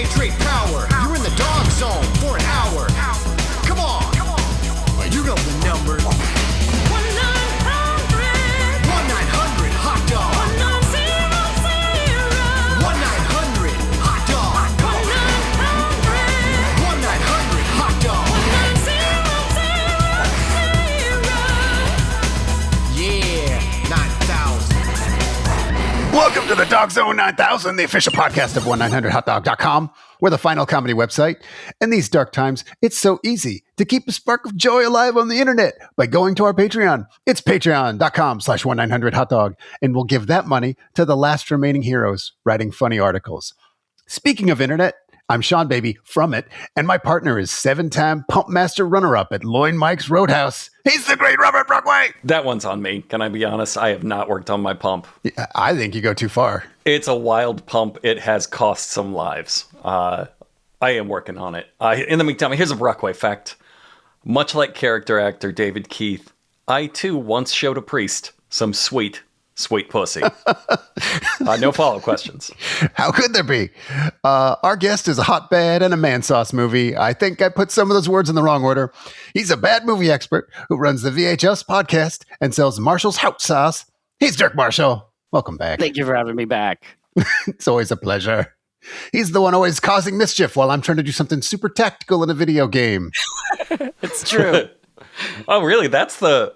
Concentrate power. You're in the dog zone for an hour. Come on. You know the number. 1-900 hot dog. 1-900 hot dog. 1-900 hot dog. Yeah, 9,000. Welcome to the Dog Zone 9000, the official podcast of 1-900hotdog.com. We're the final comedy website. In these dark times, it's so easy to keep a spark of joy alive on the internet by going to our Patreon. It's patreon.com/1900hotdog, and we'll give that money to the last remaining heroes writing funny articles. Speaking of internet, I'm Seanbaby from it, and my partner is 7-time Pump Master runner-up at Loin Mike's Roadhouse. He's the great Robert Brockway. That one's on me. Can I be honest? I have not worked on my pump. Yeah, I think you go too far. It's a wild pump. It has cost some lives. I am working on it. In the meantime, here's a Brockway fact. Much like character actor David Keith, I too once showed a priest some sweet pussy. No follow-up questions. How could there be? Our guest is a hotbed and a man sauce movie. I think I put some of those words in the wrong order. He's a bad movie expert who runs the VHS podcast and sells Marshall's hot sauce. He's Dirk Marshall. Welcome back. Thank you for having me back. It's always a pleasure. He's the one always causing mischief while I'm trying to do something super tactical in a video game. It's true. Oh, really?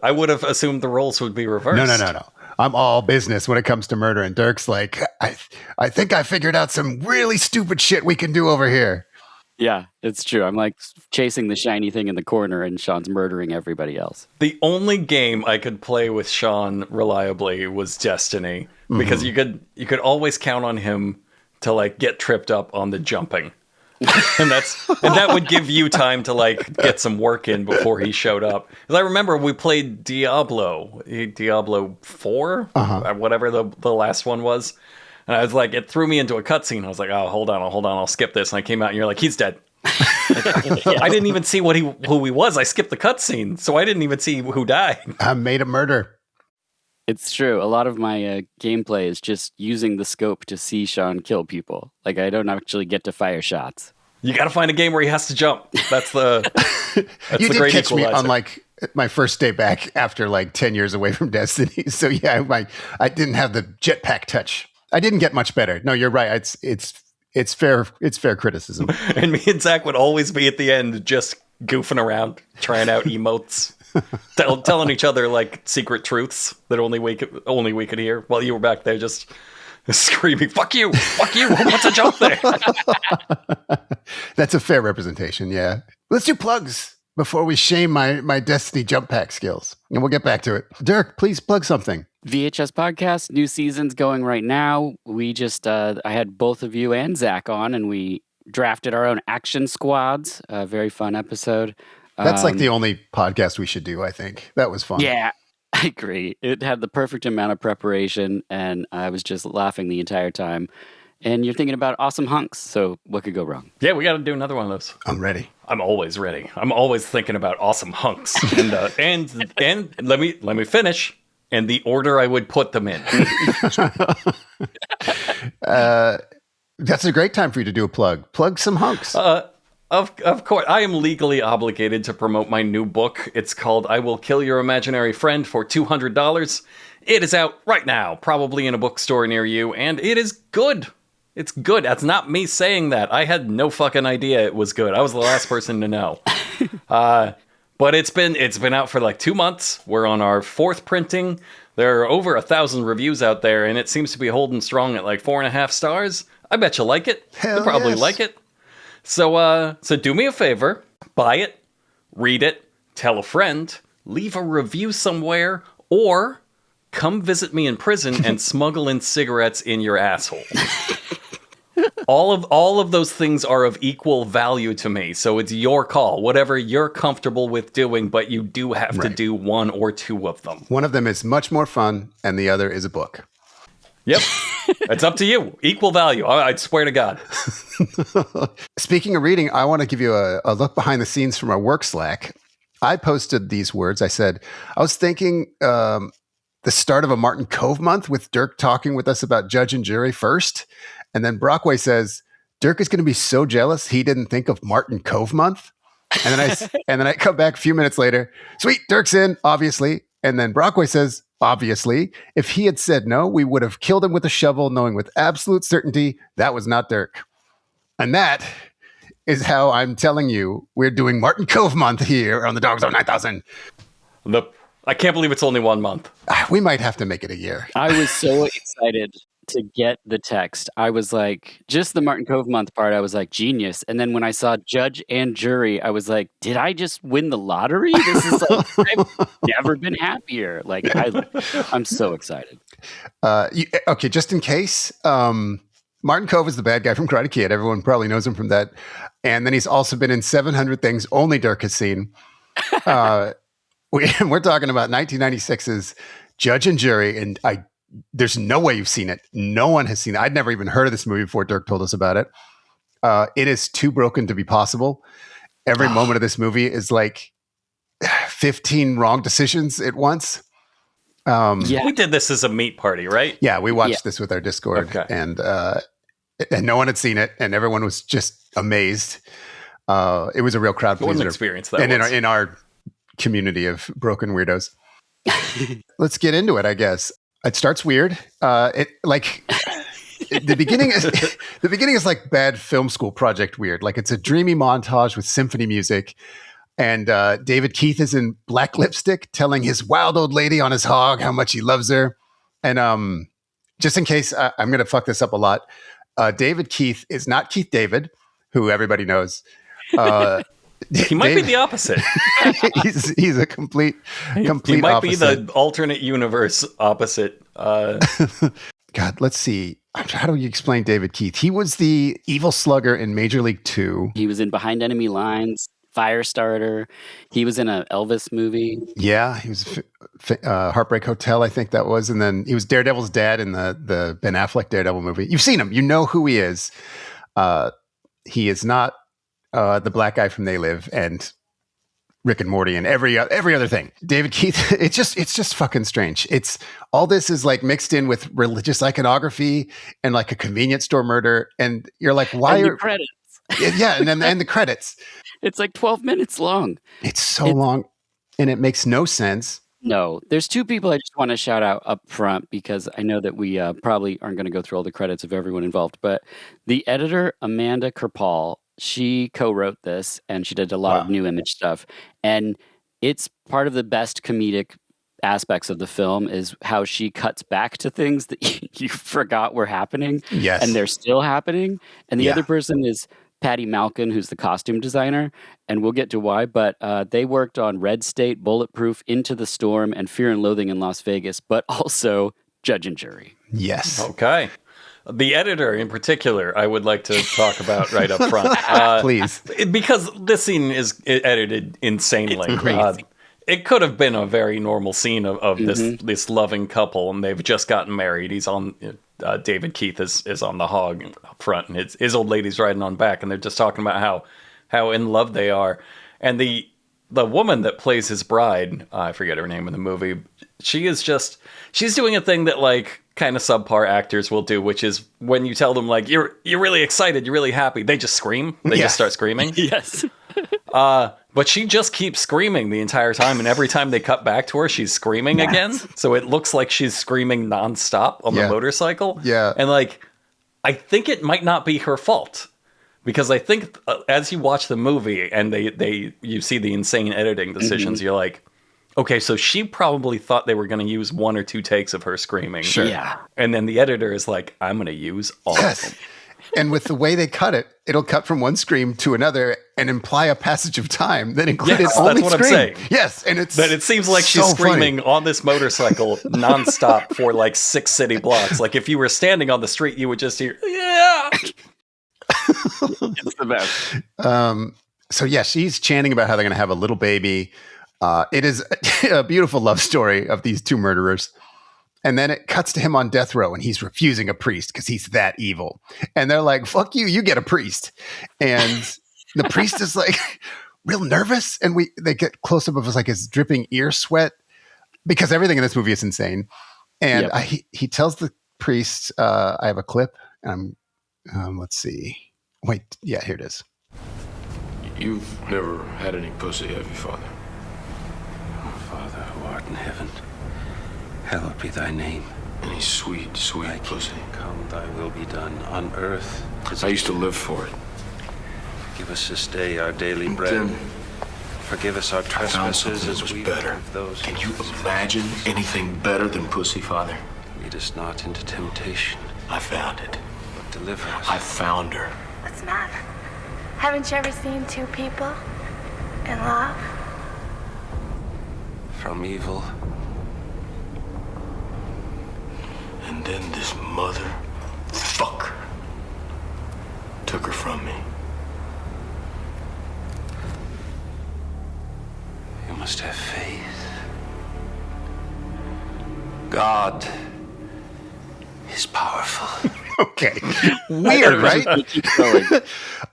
I would have assumed the roles would be reversed. No. I'm all business when it comes to murder, and Dirk's like, I think I figured out some really stupid shit we can do over here. Yeah, it's true. I'm like chasing the shiny thing in the corner, and Sean's murdering everybody else. The only game I could play with Sean reliably was Destiny, because you could always count on him to like get tripped up on the jumping. and that would give you time to like get some work in before he showed up. Because I remember we played Diablo 4, whatever the last one was, and I was like, it threw me into a cutscene. I was like, oh, hold on, I'll skip this. And I came out, and you're like, he's dead. I didn't even see who he was. I skipped the cutscene, so I didn't even see who died. I made a murder. It's true. A lot of my gameplay is just using the scope to see Sean kill people. Like, I don't actually get to fire shots. You got to find a game where he has to jump. That's the you the did great catch equalizer. me on like my first day back after like 10 years away from Destiny. So yeah, I didn't have the jetpack touch. I didn't get much better. No, you're right. It's fair criticism. And me and Zach would always be at the end just goofing around, trying out emotes. Telling each other like secret truths that only we could hear while you were back there just screaming, fuck you, what's a jump there? That's a fair representation, yeah. Let's do plugs before we shame my Destiny jump pack skills, and we'll get back to it. Dirk, please plug something. VHS podcast, new season's going right now. We just, I had both of you and Zach on, and we drafted our own action squads. A very fun episode. That's like the only podcast we should do, I think. That was fun. Yeah, I agree. It had the perfect amount of preparation, and I was just laughing the entire time. And you're thinking about awesome hunks, so what could go wrong? Yeah, we got to do another one of those. I'm ready. I'm always ready. I'm always thinking about awesome hunks. And let me finish. And the order I would put them in. That's a great time for you to do a plug. Plug some hunks. Of course, I am legally obligated to promote my new book. It's called I Will Kill Your Imaginary Friend for $200. It is out right now, probably in a bookstore near you, and it is good. It's good. That's not me saying that. I had no fucking idea it was good. I was the last person to know. But it's been out for like 2 months. We're on our 4th printing. There are over 1,000 reviews out there, and it seems to be holding strong at like 4.5 stars. I bet you like it. You'll probably like it. So do me a favor, buy it, read it, tell a friend, leave a review somewhere, or come visit me in prison and smuggle in cigarettes in your asshole. All of those things are of equal value to me, so it's your call, whatever you're comfortable with doing, but you do have to do 1 or 2 of them. One of them is much more fun, and the other is a book. Yep. It's up to you. Equal value. I swear to God. Speaking of reading, I want to give you a look behind the scenes from our work Slack. I posted these words. I said, I was thinking the start of a Martin Kove Month with Dirk talking with us about judge and jury first. And then Brockway says, Dirk is going to be so jealous he didn't think of Martin Kove Month. And then I come back a few minutes later. Sweet, Dirk's in, obviously. And then Brockway says, obviously, if he had said no, we would have killed him with a shovel, knowing with absolute certainty that was not Dirk. And that is how I'm telling you we're doing Martin Kove Month here on the Dogg Zzone 9000. I can't believe it's only 1 month. We might have to make it a year. I was so excited to get the text. I was like, just the Martin Kove Month part, I was like, genius. And then when I saw judge and jury, I was like, did I just win the lottery? This is like, I've never been happier. Like, I'm so excited. Okay, just in case, Martin Kove is the bad guy from Karate Kid. Everyone probably knows him from that. And then he's also been in 700 Things only Dirk has seen. We're talking about 1996's Judge and Jury, and there's no way you've seen it. No one has seen it. I'd never even heard of this movie before Dirk told us about it. It is too broken to be possible. Every moment of this movie is like 15 wrong decisions at once. Yeah, we did this as a meat party, right? Yeah, we watched this with our Discord, and no one had seen it, and everyone was just amazed. It was a real crowd pleaser. What an experience that and was. in our community of broken weirdos. Let's get into it, I guess. It starts weird. The beginning is like bad film school project weird. Like it's a dreamy montage with symphony music, and David Keith is in black lipstick telling his wild old lady on his hog how much he loves her. And just in case I'm going to fuck this up a lot, David Keith is not Keith David, who everybody knows. He might be the opposite. he's a complete He might opposite. be the alternate universe opposite. God, let's see. How do you explain David Keith? He was the evil slugger in Major League 2. He was in Behind Enemy Lines, Firestarter. He was in an Elvis movie. Yeah, he was Heartbreak Hotel, I think that was. And then he was Daredevil's dad in the Ben Affleck Daredevil movie. You've seen him. You know who he is. He is not the black guy from They Live and Rick and Morty and every other thing. David Keith, it's just fucking strange. It's all this is like mixed in with religious iconography and like a convenience store murder, and you're like, why and are the credits? Yeah, and the credits. It's like 12 minutes long. It's long, and it makes no sense. No, there's two people I just want to shout out up front because I know that we probably aren't going to go through all the credits of everyone involved, but the editor, Amanda Kerpal, she co-wrote this and she did a lot of new image stuff. And it's part of the best comedic aspects of the film is how she cuts back to things that you forgot were happening. Yes. And they're still happening. And the other person is Patty Malkin, who's the costume designer. And we'll get to why, but they worked on Red State, Bulletproof, Into the Storm, and Fear and Loathing in Las Vegas, but also Judge and Jury. Yes. Okay. The editor in particular, I would like to talk about right up front. Please. Because this scene is edited insanely. It's crazy. It could have been a very normal scene of this loving couple, and they've just gotten married. He's on, David Keith is on the hog up front, and his old lady's riding on back, and they're just talking about how in love they are. And the woman that plays his bride, I forget her name in the movie, she's doing a thing that like kind of subpar actors will do, which is when you tell them like you're really excited, you're really happy, they just scream. They just start screaming. Yes. But she just keeps screaming the entire time, and every time they cut back to her, she's screaming again. So it looks like she's screaming nonstop on the motorcycle. Yeah. And like, I think it might not be her fault. Because I think as you watch the movie and you see the insane editing decisions, you're like, okay, so she probably thought they were going to use 1 or 2 takes of her screaming. Sure. Yeah. And then the editor is like, I'm going to use all of them. And with the way they cut it, it'll cut from one scream to another and imply a passage of time that included only that's what scream. I'm saying. Yes, and But it seems like she's so screaming funny. on this motorcycle nonstop for like 6 city blocks. Like if you were standing on the street, you would just hear, yeah. It's the best. So yeah, she's chanting about how they're going to have a little baby. It is a beautiful love story of these two murderers. And then it cuts to him on death row and he's refusing a priest because he's that evil. And they're like, fuck you, you get a priest. And the priest is like real nervous. And they get close up of his dripping ear sweat because everything in this movie is insane. And he tells the priest, I have a clip. Let's see. Wait, yeah, here it is. You've never had any pussy, have you, Father? Our Father who art in heaven, hallowed be thy name. Any sweet Thy pussy? kingdom come, thy will be done on earth. I used to live for it. Give us this day our daily bread. Then Forgive us our I found trespasses something as that was we better. forgive those. Can you imagine anything better than pussy, Father? Lead us not into temptation, I found it. but deliver us. I found her. What's the matter? Haven't you ever seen two people in love? From evil. And then this mother fucker took her from me. You must have faith. God is powerful. Okay. Weird, right? Keep going.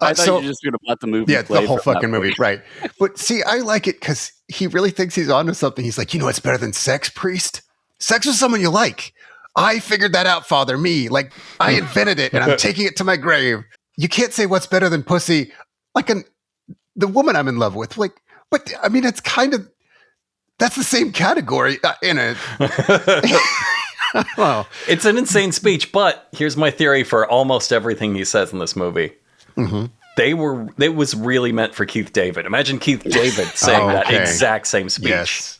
I thought so- you were just going to let the movie Yeah, play the whole from that fucking movie, point. right? But see, I like it because he really thinks he's onto something. He's like, you know what's better than sex, priest? Sex with someone you like. I figured that out, Father. Me, like I invented it, and I'm taking it to my grave. You can't say what's better than pussy, like the woman I'm in love with. Like, but I mean, it's kind of that's the same category in it. Well, It's an insane speech, but here's my theory for almost everything he says in this movie. Mm-hmm. It was really meant for Keith David. Imagine Keith David saying that Okay. exact same speech. yes.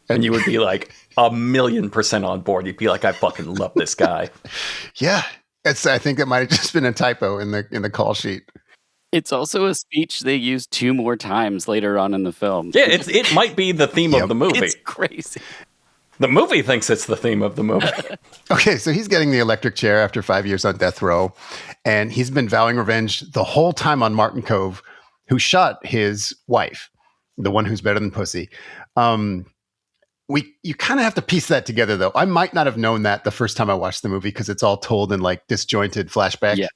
And you would be like 1,000,000% on board. You'd be like, I fucking love this guy. Yeah. I think it might have just been a typo in the call sheet. It's also a speech they use 2 more times later on in the film. Yeah, it might be the theme Yep. of the movie. It's crazy. The movie thinks it's the theme of the movie. Okay, so he's getting the electric chair after 5 years on death row, and he's been vowing revenge the whole time on Martin Kove, who shot his wife, the one who's better than pussy. You kind of have to piece that together, though. I might not have known that the first time I watched the movie because it's all told in like disjointed flashback Yes.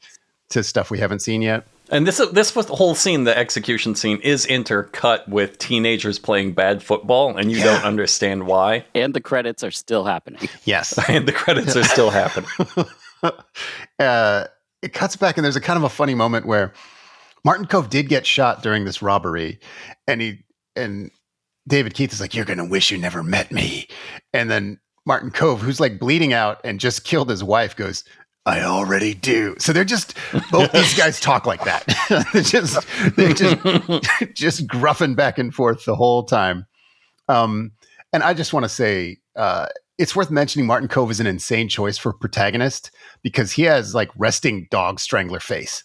to stuff we haven't seen yet. And this was the whole scene, the execution scene, is intercut with teenagers playing bad football, and you don't understand why. And the credits are still happening. Yes. And the credits are still happening. It cuts back, and there's a kind of a funny moment where Martin Kove did get shot during this robbery, and David Keith is like, "You're gonna wish you never met me," and then Martin Kove, who's like bleeding out and just killed his wife, goes, "I already do." So they're just both these guys talk like that. they're just gruffing back and forth the whole time. And I just want to say, it's worth mentioning Martin Kove is an insane choice for protagonist because he has like resting dog strangler face.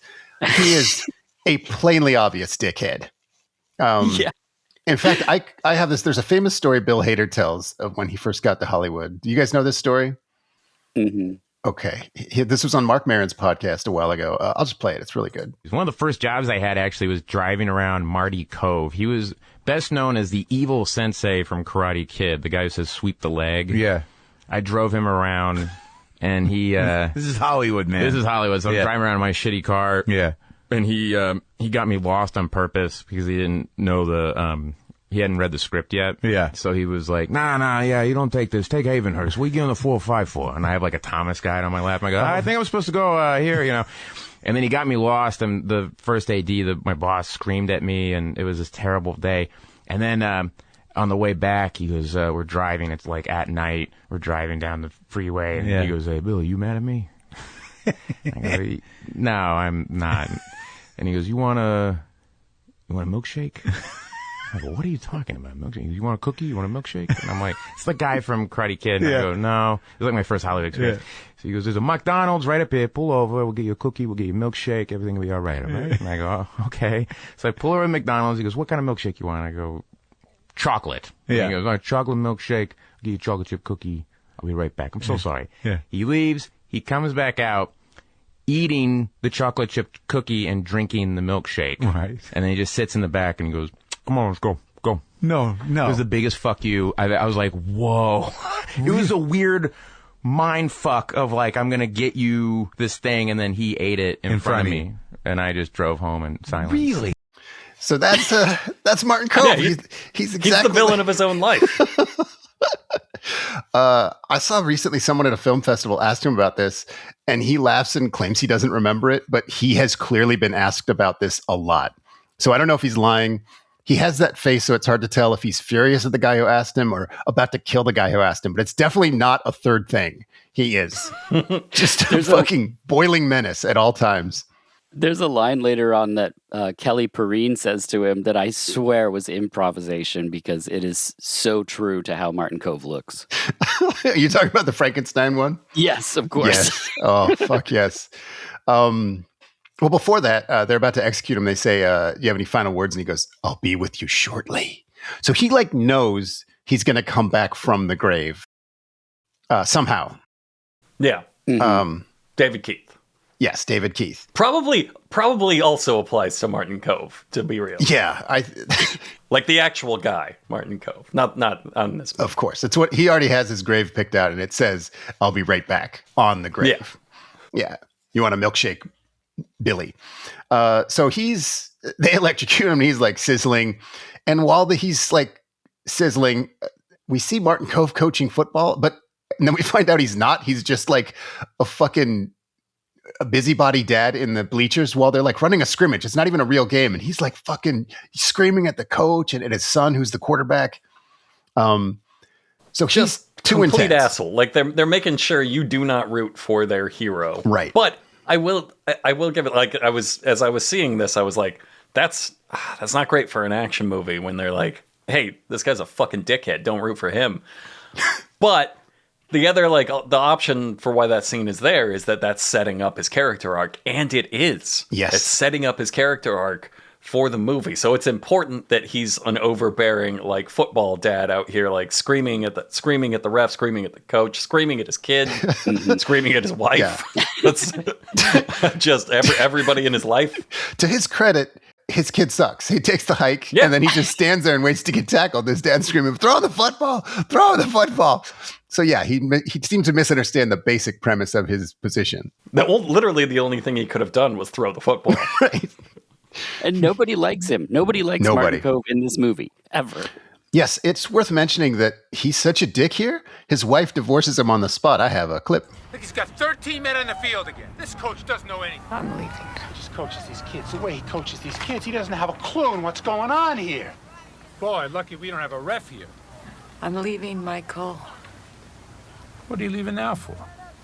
He is a plainly obvious dickhead. Yeah. In fact, I have this. There's a famous story Bill Hader tells of when he first got to Hollywood. Do you guys know this story? hmm Okay. This was on Mark Maron's podcast a while ago. I'll just play it. It's really good. One of the first jobs I had actually was driving around Marty Kove. He was best known as the evil sensei from Karate Kid, the guy who says sweep the leg. Yeah. I drove him around, and he... This is Hollywood, man. This is Hollywood, so I'm driving around in my shitty car. Yeah. And he got me lost on purpose because he didn't know he hadn't read the script yet. Yeah. So he was like, nah, you don't take this. Take Havenhurst. We get on the 454. And I have like a Thomas guide on my lap. And I go, I think I'm supposed to go here, you know. And then he got me lost. And the first AD, my boss screamed at me. And it was this terrible day. And then on the way back, he goes, we're driving. It's like at night. We're driving down the freeway. And he goes, hey, Bill, you mad at me? I go, no, I'm not. And he goes, you want a milkshake? I go, what are you talking about? Milkshake? You want a cookie? You want a milkshake? And I'm like, it's the guy from Karate Kid. And I go, no. It was like my first Hollywood experience. So he goes, there's a McDonald's right up here. Pull over. We'll get you a cookie. We'll get you a milkshake. Everything will be all right. And I go, oh, okay. So I pull over at McDonald's. He goes, what kind of milkshake you want? I go, chocolate. And he goes, all right, chocolate milkshake. I'll get you a chocolate chip cookie. I'll be right back. I'm so sorry. Yeah. He leaves. He comes back out, eating the chocolate chip cookie and drinking the milkshake. Right. And then he just sits in the back and he goes, come on, let's go. No. It was the biggest fuck you. I was like, whoa. It was a weird mind fuck of like, I'm going to get you this thing. And then he ate it in front of me. And I just drove home in silence. Really? So that's Martin Kove. Yeah, he's He's exactly the villain of his own life. I saw recently someone at a film festival asked him about this, and he laughs and claims he doesn't remember it, but he has clearly been asked about this a lot. So I don't know if he's lying. He has that face, so it's hard to tell if he's furious at the guy who asked him or about to kill the guy who asked him, but it's definitely not a third thing. He is just a fucking boiling menace at all times. There's a line later on that Kelly Perrine says to him that I swear was improvisation because it is so true to how Martin Kove looks. Are you talking about the Frankenstein one? Yes, of course. Yes. Oh, fuck yes. Well, before that, they're about to execute him. They say, do you have any final words? And he goes, I'll be with you shortly. So he knows he's going to come back from the grave somehow. Yeah. Mm-hmm. David Keith. Yes, David Keith. Probably also applies to Martin Kove, to be real. Yeah, like the actual guy, Martin Kove, not on this movie. Of course, it's what he already has his grave picked out, and it says, "I'll be right back" on the grave. Yeah. You want a milkshake, Billy? So they electrocute him, and he's sizzling, and while he's sizzling, we see Martin Kove coaching football, and then we find out he's not. He's just a busybody dad in the bleachers while they're running a scrimmage. It's not even a real game. And he's fucking screaming at the coach and at his son, who's the quarterback. So he's too complete intense. asshole. They're making sure you do not root for their hero. Right. But I will give it, as I was seeing this, I was like, that's not great for an action movie when they're like, hey, this guy's a fucking dickhead. Don't root for him. But the other, the option for why that scene is there is that that's setting up his character arc. And it is. Yes. It's setting up his character arc for the movie. So it's important that he's an overbearing, football dad out here, screaming at the ref, screaming at the coach, screaming at his kid, screaming at his wife. Yeah. That's just everybody in his life. To his credit, his kid sucks. He takes the hike, and then he just stands there and waits to get tackled. His dad's screaming, throw the football, throw the football. So yeah, he seems to misunderstand the basic premise of his position. Literally the only thing he could have done was throw the football. Right. And nobody likes him. Nobody likes Martin Kove in this movie, ever. Yes, it's worth mentioning that he's such a dick here. His wife divorces him on the spot. I have a clip. Look, he's got 13 men on the field again. This coach doesn't know anything. I'm leaving. He just coaches these kids. The way he coaches these kids, he doesn't have a clue on what's going on here. Boy, lucky we don't have a ref here. I'm leaving, Michael. What are you leaving now for?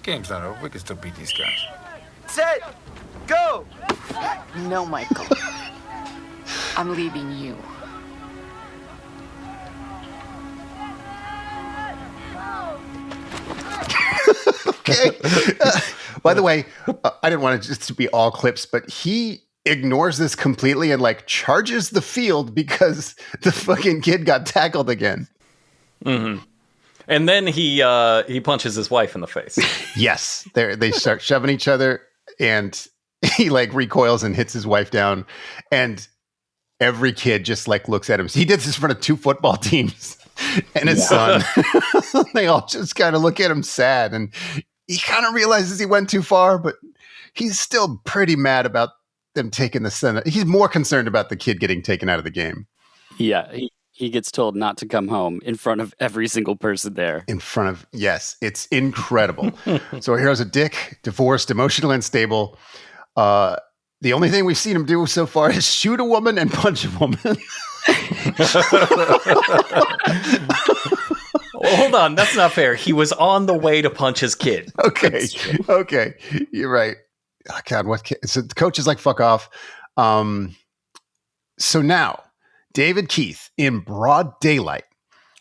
Game's not over. We can still beat these guys. Set! Go! No, Michael. I'm leaving you. Okay. By the way, I didn't want it just to be all clips, but he ignores this completely and charges the field because the fucking kid got tackled again. Mm-hmm. And then he punches his wife in the face. Yes. They start shoving each other, and he recoils and hits his wife down, and every kid just looks at him. He did this in front of 2 football teams and his son. They all just kind of look at him sad, and he kind of realizes he went too far, but he's still pretty mad about them taking the Senate. He's more concerned about the kid getting taken out of the game. Yeah, he gets told not to come home in front of every single person there. Yes, it's incredible. So our hero's a dick, divorced, emotionally unstable. The only thing we've seen him do so far is shoot a woman and punch a woman. Hold on, that's not fair. He was on the way to punch his kid. Okay, you're right. Oh, God, what? So the coach is fuck off. So now, David Keith, in broad daylight,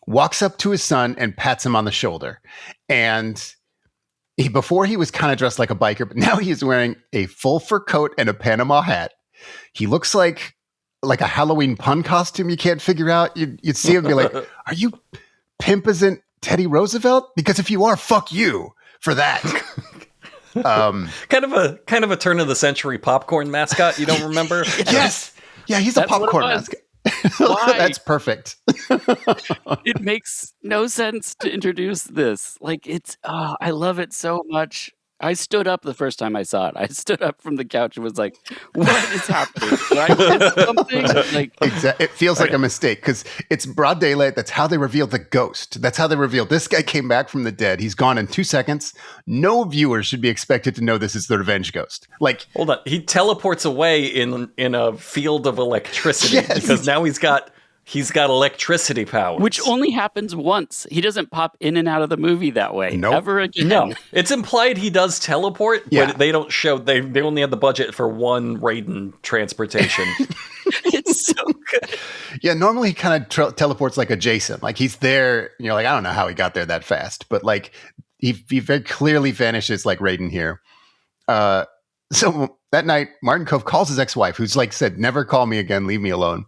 walks up to his son and pats him on the shoulder. And before he was kind of dressed like a biker, but now he's wearing a full fur coat and a Panama hat. He looks like a Halloween pun costume you can't figure out. You'd see him and be like, are you Pimp Isn't Teddy Roosevelt? Because if you are, fuck you for that. Kind of a turn of the century popcorn mascot. You don't remember? Yes. Yeah, he's a popcorn mascot. Why? That's perfect. It makes no sense to introduce this. I love it so much. I stood up the first time I saw it. I stood up from the couch and was like, what is happening? Did I miss something? Like, It feels like a mistake because it's broad daylight. That's how they revealed the ghost. That's how they revealed this guy came back from the dead. He's gone in 2 seconds. No viewer should be expected to know this is the revenge ghost. Like, hold on. He teleports away in a field of electricity because now he's got electricity powers. Which only happens once. He doesn't pop in and out of the movie that way. Nope. Ever again. No. It's implied he does teleport, but they don't show... They only had the budget for one Raiden transportation. It's so good. Yeah, normally he kind of teleports like adjacent. Like he's there, and you're like, I don't know how he got there that fast. But like, he very clearly vanishes like Raiden here. So that night, Martin Kove calls his ex-wife, who's like said, never call me again, leave me alone.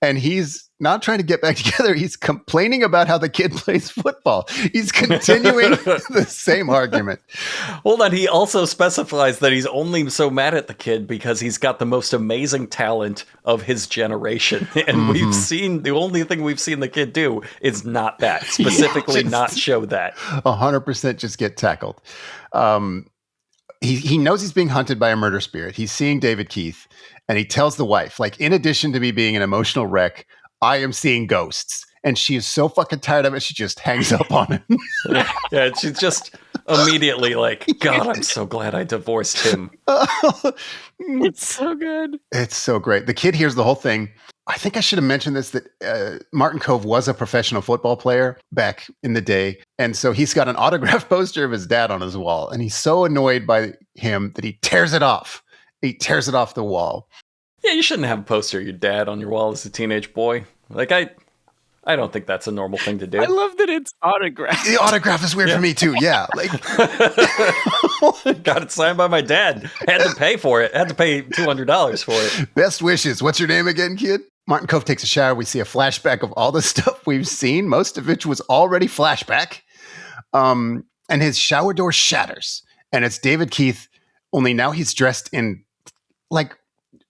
And he's not trying to get back together. He's complaining about how the kid plays football. He's continuing the same argument. Hold on. He also specifies that he's only so mad at the kid because he's got the most amazing talent of his generation. And we've seen, the only thing we've seen the kid do is not that. Specifically not show that. 100% just get tackled. He knows he's being hunted by a murder spirit. He's seeing David Keith. And he tells the wife, like, in addition to me being an emotional wreck, I am seeing ghosts. And she is so fucking tired of it, she just hangs up on him. Yeah, she's just immediately like, God, I'm so glad I divorced him. It's so good. It's so great. The kid hears the whole thing. I think I should have mentioned this, that Martin Kove was a professional football player back in the day. And so he's got an autographed poster of his dad on his wall. And he's so annoyed by him that he tears it off. He tears it off the wall. Yeah, you shouldn't have a poster of your dad on your wall as a teenage boy. Like, I don't think that's a normal thing to do. I love that it's autographed. The autograph is weird for me too. Yeah. Like, got it signed by my dad. Had to pay for it. Had to pay $200 for it. Best wishes. What's your name again, kid? Martin Kove takes a shower. We see a flashback of all the stuff we've seen, most of which was already flashback. And his shower door shatters. And it's David Keith, only now he's dressed in like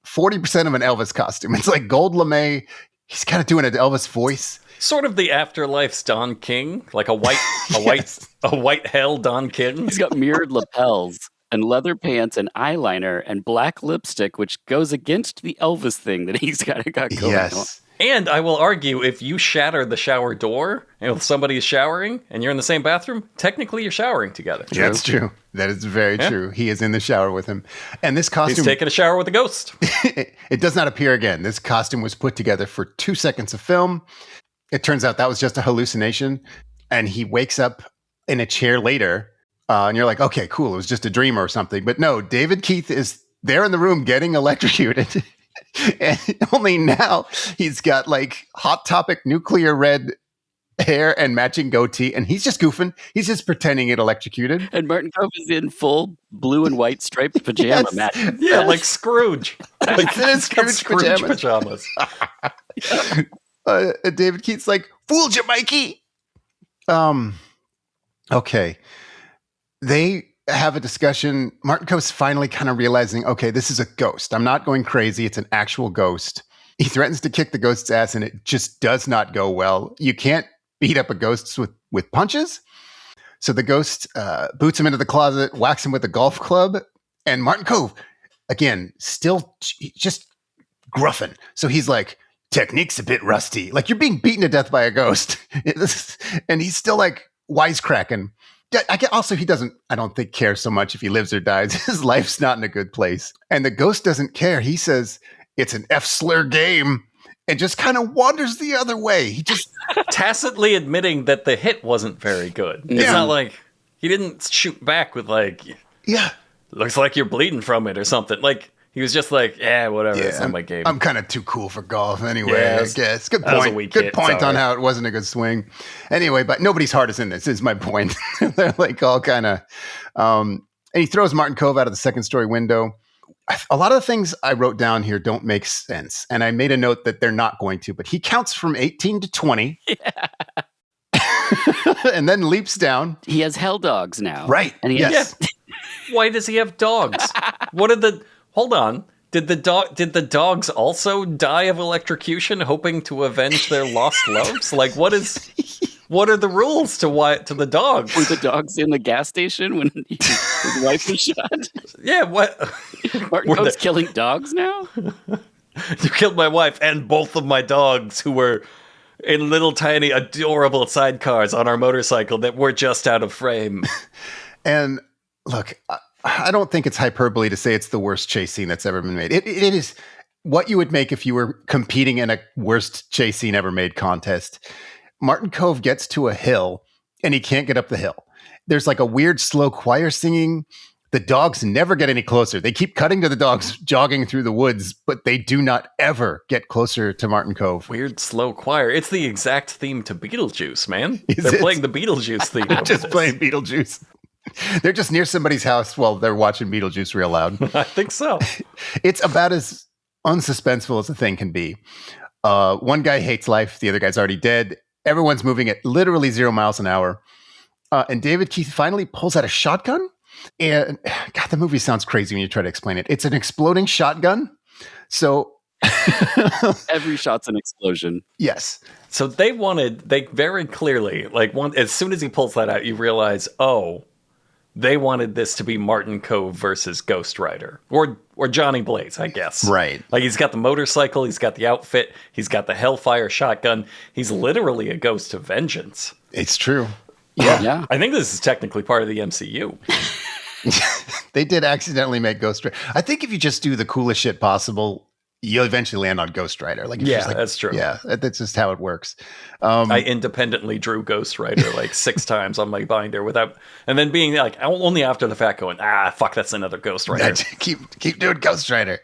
40% of an Elvis costume. It's like gold lame. He's kind of doing an Elvis voice. Sort of the Afterlife's Don King, like a white hell Don King. He's got mirrored lapels and leather pants and eyeliner and black lipstick, which goes against the Elvis thing that he's got going on. And I will argue, if you shatter the shower door and somebody is showering and you're in the same bathroom, technically you're showering together. Yeah, that's true. That is very true. He is in the shower with him. And this costume... He's taking a shower with a ghost. It does not appear again. This costume was put together for 2 seconds of film. It turns out that was just a hallucination. And he wakes up in a chair later. And you're like, okay, cool. It was just a dream or something. But no, David Keith is there in the room getting electrocuted. And only now he's got like Hot Topic nuclear red hair and matching goatee, and he's just goofing. He's just pretending it electrocuted. And Martin Kove is in full blue and white striped pajama match. Yeah, like Scrooge. Like Scrooge pajamas. David Keith's like, fooled you, Mikey. Okay. They have a discussion. Martin Kove's finally kind of realizing, okay, this is a ghost. I'm not going crazy. It's an actual ghost. He threatens to kick the ghost's ass, and it just does not go well. You can't beat up a ghost with punches. So the ghost boots him into the closet, whacks him with a golf club, and Martin Kove, again, still just gruffing. So he's like, technique's a bit rusty. Like, you're being beaten to death by a ghost. And he's still like wisecracking. Also, he doesn't, I don't think, care so much if he lives or dies. His life's not in a good place. And the ghost doesn't care. He says, it's an F-slur game, and just kind of wanders the other way. He just... tacitly admitting that the hit wasn't very good. It's not like, he didn't shoot back with like, looks like you're bleeding from it or something. Like, he was just like, whatever, it's not my game. I'm kind of too cool for golf anyway, I guess. Good point. Good point on how it wasn't a good swing. Anyway, but nobody's heart is in this, is my point. They're like all kind of... and he throws Martin Kove out of the second-story window. A lot of the things I wrote down here don't make sense. And I made a note that they're not going to. But he counts from 18 to 20. And then leaps down. He has hell dogs now. Right. And Why does he have dogs? What are the... Hold on. Did the dogs also die of electrocution, hoping to avenge their lost loves? Like, what is What are the rules to the dogs? Were the dogs in the gas station when his wife was shot? Yeah, what? Martin Kove's killing dogs now? You killed my wife and both of my dogs who were in little tiny adorable sidecars on our motorcycle that were just out of frame. And look, I don't think it's hyperbole to say it's the worst chase scene that's ever been made. It is what you would make if you were competing in a worst chase scene ever made contest. Martin Kove gets to a hill and he can't get up the hill. There's like a weird slow choir singing. The dogs never get any closer. They keep cutting to the dogs jogging through the woods, but they do not ever get closer to Martin Kove. Weird slow choir. It's the exact theme to Beetlejuice, man. Is They're it? playing the Beetlejuice theme. Just playing Beetlejuice. They're just near somebody's house while they're watching Beetlejuice real loud. I think so. It's about as unsuspenseful as a thing can be. One guy hates life. The other guy's already dead. Everyone's moving at literally 0 miles an hour. And David Keith finally pulls out a shotgun. And God, the movie sounds crazy when you try to explain it. It's an exploding shotgun. So every shot's an explosion. Yes. So they very clearly, as soon as he pulls that out, you realize, they wanted this to be Martin Kove versus Ghost Rider. Or Johnny Blaze, I guess. Right. Like, he's got the motorcycle, he's got the outfit, he's got the Hellfire shotgun. He's literally a ghost of vengeance. It's true. Yeah. I think this is technically part of the MCU. They did accidentally make Ghost Rider. I think if you just do the coolest shit possible, you'll eventually land on Ghost Rider. That's true. Yeah, that's just how it works. I independently drew Ghost Rider 6 times on my binder and then being only after the fact going, fuck, that's another Ghost Rider. keep doing Ghost Rider.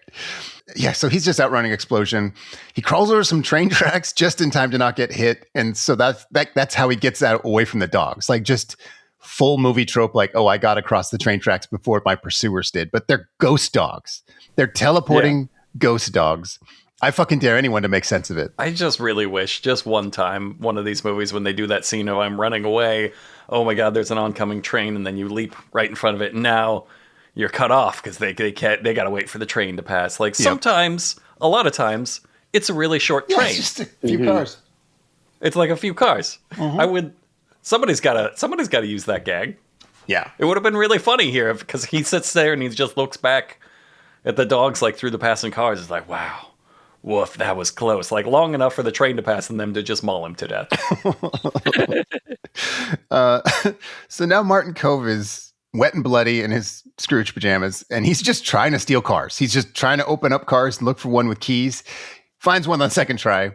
Yeah, so he's just outrunning explosion. He crawls over some train tracks just in time to not get hit, and so that's how he gets out away from the dogs. Just full movie trope, I got across the train tracks before my pursuers did. But they're ghost dogs. They're teleporting ghost dogs. I fucking dare anyone to make sense of it. I just really wish just one time, one of these movies, when they do that scene of I'm running away, oh my God, there's an oncoming train, and then you leap right in front of it, and now you're cut off because they got to wait for the train to pass. Sometimes, a lot of times, it's a really short train. It's just a few cars. It's like a few cars. Somebody's got to use that gag. Yeah. It would have been really funny here because he sits there and he just looks back at the dogs through the passing cars. It's like, wow, woof, that was close. Long enough for the train to pass and them to just maul him to death. So now Martin Kove is wet and bloody in his Scrooge pajamas, and he's just trying to steal cars. He's just trying to open up cars and look for one with keys. Finds one on the second try.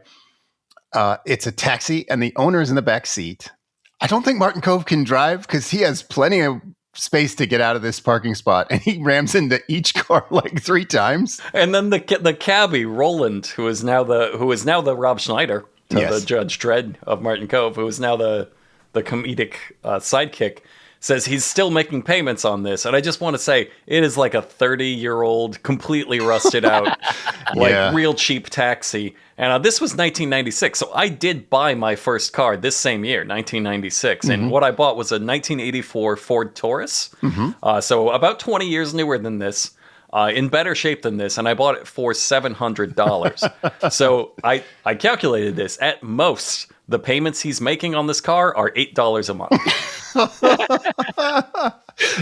It's a taxi, and the owner is in the back seat. I don't think Martin Kove can drive because he has plenty of space to get out of this parking spot, and he rams into each car 3 times. And then the cabbie Roland, who is now the Rob Schneider to the Judge Dredd of Martin Kove, who is now the comedic sidekick, says he's still making payments on this. And I just want to say, it is like a 30-year-old, completely rusted out, real cheap taxi. And this was 1996, so I did buy my first car this same year, 1996. And what I bought was a 1984 Ford Taurus. So about 20 years newer than this, in better shape than this, and I bought it for $700. So I calculated this. At most, the payments he's making on this car are $8 a month.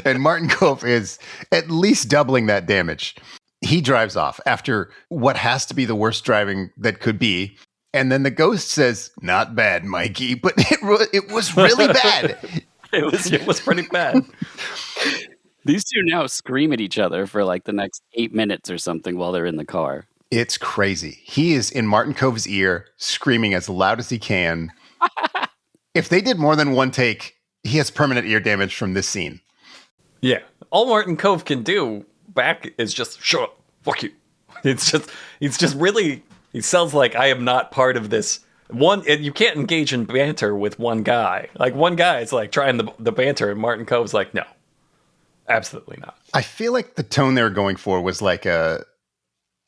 And Martin Kove is at least doubling that damage. He drives off after what has to be the worst driving that could be. And then the ghost says, "Not bad, Mikey," but it was really bad. It was pretty bad. These two now scream at each other for the next 8 minutes or something while they're in the car. It's crazy. He is in Martin Kove's ear, screaming as loud as he can. If they did more than one take, he has permanent ear damage from this scene. Yeah. All Martin Kove can do back is just, shut up, fuck you. It's just really, he sounds like I am not part of this. You can't engage in banter with one guy. One guy is trying the banter, and Martin Kove's like, no, absolutely not. I feel like the tone they were going for was like a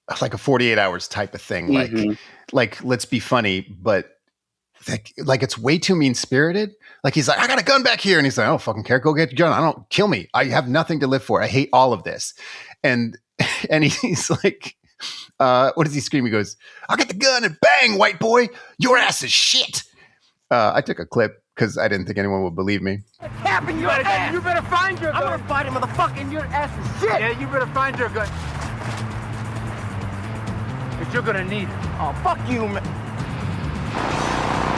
48 hours type of thing. Let's be funny, but it's way too mean spirited. He's like, I got a gun back here. And he's like, I don't fucking care. Go get your gun. I don't kill me. I have nothing to live for. I hate all of this. And he's like, what does he scream? He goes, I'll get the gun and bang, white boy. Your ass is shit. I took a clip because I didn't think anyone would believe me. Tapping your ass. You better find your gun. I'm gonna find him, motherfucker, and your ass is shit. Yeah, you better find your gun. Because you're gonna need it. Oh, fuck you, man.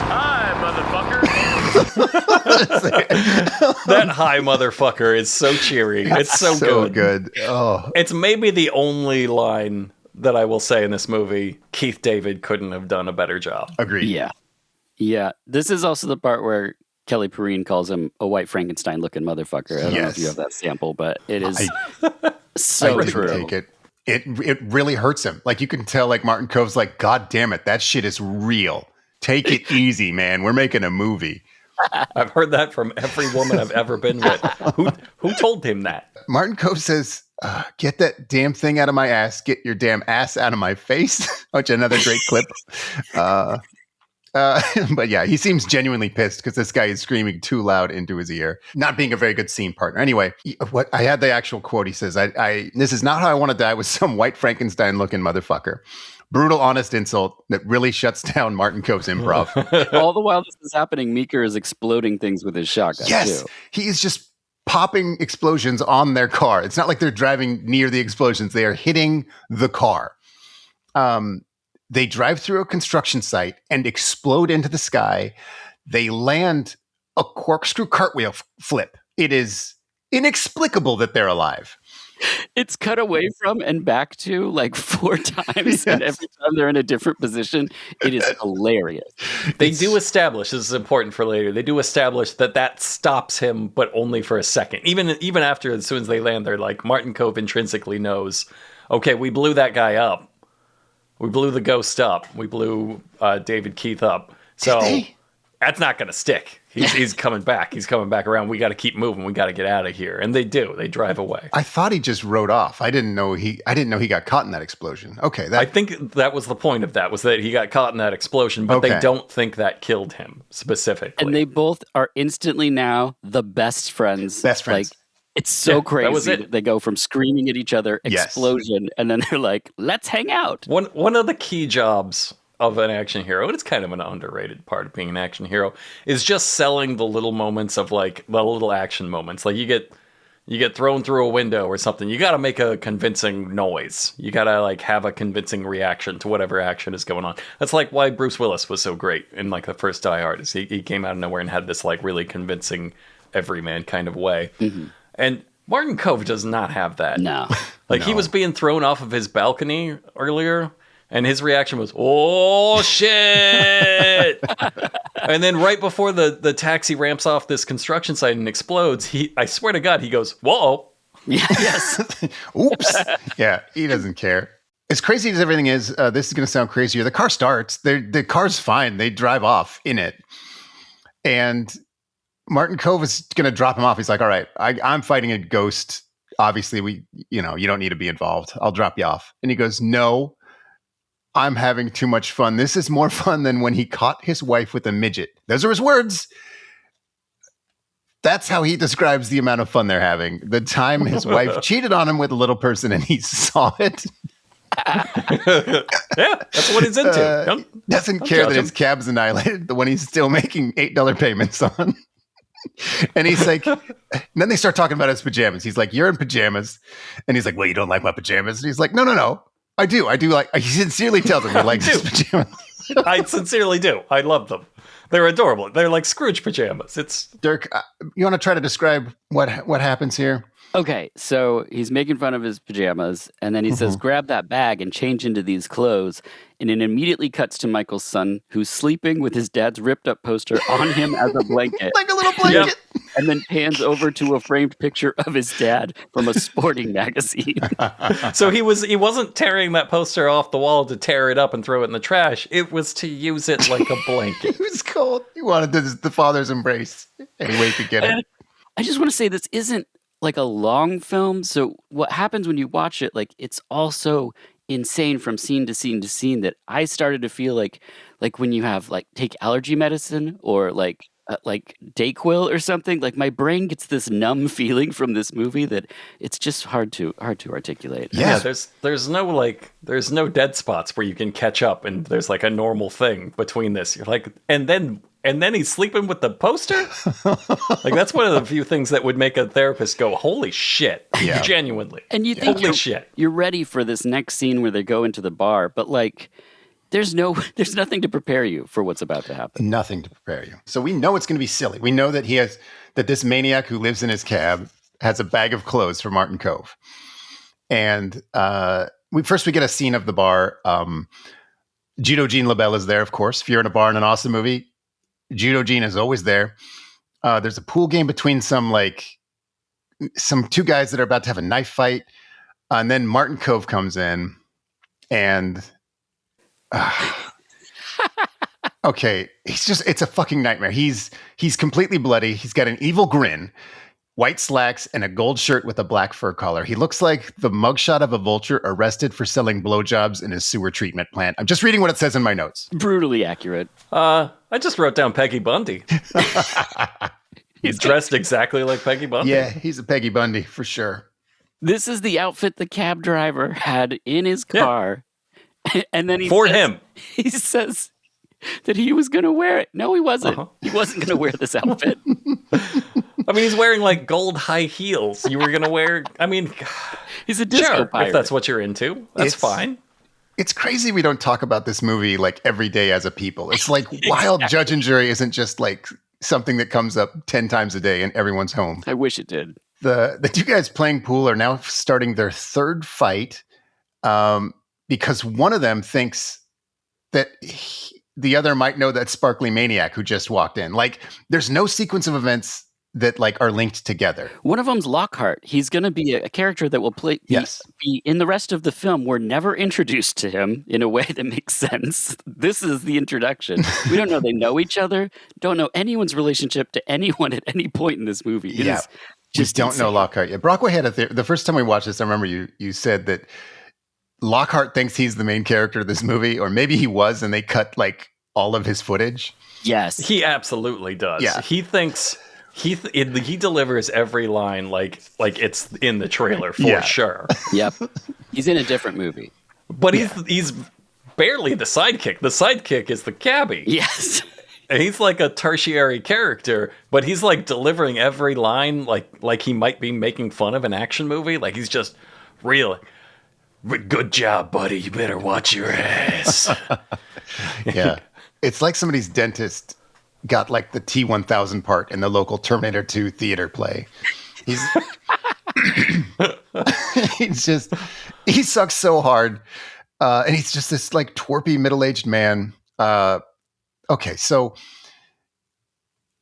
Hi, motherfucker. That hi, motherfucker is so cheery. It's so good. Oh, it's maybe the only line that I will say in this movie. Keith David couldn't have done a better job. Agreed. Yeah. This is also the part where Kelly Perrine calls him a white Frankenstein looking motherfucker. I don't know if you have that sample, but it is so true. Take it. It really hurts him. Like, you can tell, like, Martin Kove's like, God damn it, that shit is real. Take it easy, man. We're making a movie. I've heard that from every woman I've ever been with. Who told him that? Martin Kove says, get that damn thing out of my ass. Get your damn ass out of my face. Which another great clip. But yeah, he seems genuinely pissed because this guy is screaming too loud into his ear, not being a very good scene partner. Anyway, what I had the actual quote. He says, "I this is not how I want to die with some white Frankenstein looking motherfucker." Brutal, honest insult that really shuts down Martin Kove's improv. All the while this is happening, Meeker is exploding things with his shotgun. Yes, too. He is just popping explosions on their car. It's not like they're driving near the explosions; they are hitting the car. They drive through a construction site and explode into the sky. They land a corkscrew cartwheel flip. It is inexplicable that they're alive. It's cut away from and back to like 4 times, and every time they're in a different position, it is hilarious. They do establish, this is important for later, they do establish that stops him, but only for a second. Even after, as soon as they land, they're like, Martin Kove intrinsically knows, okay, we blew that guy up. We blew the ghost up. We blew David Keith up. So that's not going to stick. He's coming back. He's coming back around. We got to keep moving. We got to get out of here. And they do. They drive away. I thought he just rode off. I didn't know he got caught in that explosion. Okay, I think that was the point of that, was that he got caught in that explosion, but they don't think that killed him specifically. And they both are instantly now the best friends. Best friends. Like, it's so crazy that was it. That they go from screaming at each other, explosion, and then they're like, let's hang out. One of the key jobs of an action hero, and it's kind of an underrated part of being an action hero, is just selling the little moments of, like, the little action moments. Like, you get thrown through a window or something, you got to make a convincing noise. You got to, like, have a convincing reaction to whatever action is going on. That's like why Bruce Willis was so great in, like, the first Die Hard. Is he came out of nowhere and had this, like, really convincing everyman kind of way. Mm-hmm. And Martin Kove does not have that. No. He was being thrown off of his balcony earlier, and his reaction was, oh, shit! And then right before the taxi ramps off this construction site and explodes, I swear to God, he goes, whoa! Yes. Oops. Yeah, he doesn't care. As crazy as everything is, this is going to sound crazier. The car starts. The car's fine. They drive off in it. And Martin Kove is going to drop him off. He's like, all right, I'm fighting a ghost. Obviously, you don't need to be involved. I'll drop you off. And he goes, no, I'm having too much fun. This is more fun than when he caught his wife with a midget. Those are his words. That's how he describes the amount of fun they're having. The time his wife cheated on him with a little person and he saw it. Yeah, that's what he's into. Doesn't care that his cab's annihilated, the one he's still making $8 payments on. And he's like, and then they start talking about his pajamas. He's like, you're in pajamas. And he's like, well, you don't like my pajamas? And he's like, no. I do like, he sincerely tells him he likes his pajamas. I sincerely do. I love them. They're adorable. They're like Scrooge pajamas. It's Dirk, you want to try to describe what happens here? Okay, so he's making fun of his pajamas, and then he says, grab that bag and change into these clothes. And it immediately cuts to Michael's son, who's sleeping with his dad's ripped up poster on him as a blanket. Like a little blanket. Yep. And then pans over to a framed picture of his dad from a sporting magazine. So he wasn't tearing that poster off the wall to tear it up and throw it in the trash. It was to use it like a blanket. It was cold. He wanted the father's embrace. Any way he could get it. I just want to say this isn't like a long film. So what happens when you watch it, like, it's also insane from scene to scene to scene, that I started to feel like when you have, like, take allergy medicine or like Dayquil or something, like, my brain gets this numb feeling from this movie that it's just hard to articulate. Yeah, there's no dead spots where you can catch up and there's like a normal thing between this. You're like, and then and then he's sleeping with the poster? Like, that's one of the few things that would make a therapist go, holy shit. Yeah. Genuinely. And you think holy shit. You're ready for this next scene where they go into the bar, but like, there's nothing to prepare you for what's about to happen. Nothing to prepare you. So we know it's going to be silly. We know that this maniac who lives in his cab has a bag of clothes for Martin Kove. And we get a scene of the bar. Judo Gene LaBelle is there, of course. If you're in a bar in an awesome movie, Judo Gene is always there. There's a pool game between some two guys that are about to have a knife fight. And then Martin Kove comes in and okay, it's a fucking nightmare. He's completely bloody. He's got an evil grin, white slacks, and a gold shirt with a black fur collar. He looks like the mugshot of a vulture arrested for selling blowjobs in his sewer treatment plant. I'm just reading what it says in my notes. Brutally accurate. I just wrote down Peggy Bundy. He's dressed exactly like Peggy Bundy. Yeah, he's a Peggy Bundy for sure. This is the outfit the cab driver had in his car. Yeah. And then he says that he was going to wear it. No, he wasn't. He wasn't going to wear this outfit. I mean, he's wearing like gold high heels. You were going to wear, I mean, he's a disco pirate. If that's what you're into, that's fine. It's crazy we don't talk about this movie like every day as a people. It's like Wild Judge and Jury isn't just like something that comes up 10 times a day in everyone's home. I wish it did. The two guys playing pool are now starting their third fight because one of them thinks that the other might know that sparkly maniac who just walked in. Like, there's no sequence of events that like are linked together. One of them's Lockhart. He's going to be a character that will be in the rest of the film. We're never introduced to him in a way that makes sense. This is the introduction. We don't know they know each other. Don't know anyone's relationship to anyone at any point in this movie. Just don't know Lockhart yet. Brockway had the first time we watched this, I remember you said that Lockhart thinks he's the main character of this movie, or maybe he was, and they cut like all of his footage. Yes, he absolutely does. Yeah. He thinks he delivers every line like it's in the trailer for sure. Yep, he's in a different movie, but he's barely the sidekick. The sidekick is the cabbie. Yes. And he's like a tertiary character, but he's like delivering every line like he might be making fun of an action movie. Like he's just real. Good job, buddy. You better watch your ass. Yeah. It's like somebody's dentist got like the T-1000 part in the local Terminator 2 theater play. He sucks so hard. And he's just this like twerpy middle-aged man. Okay, so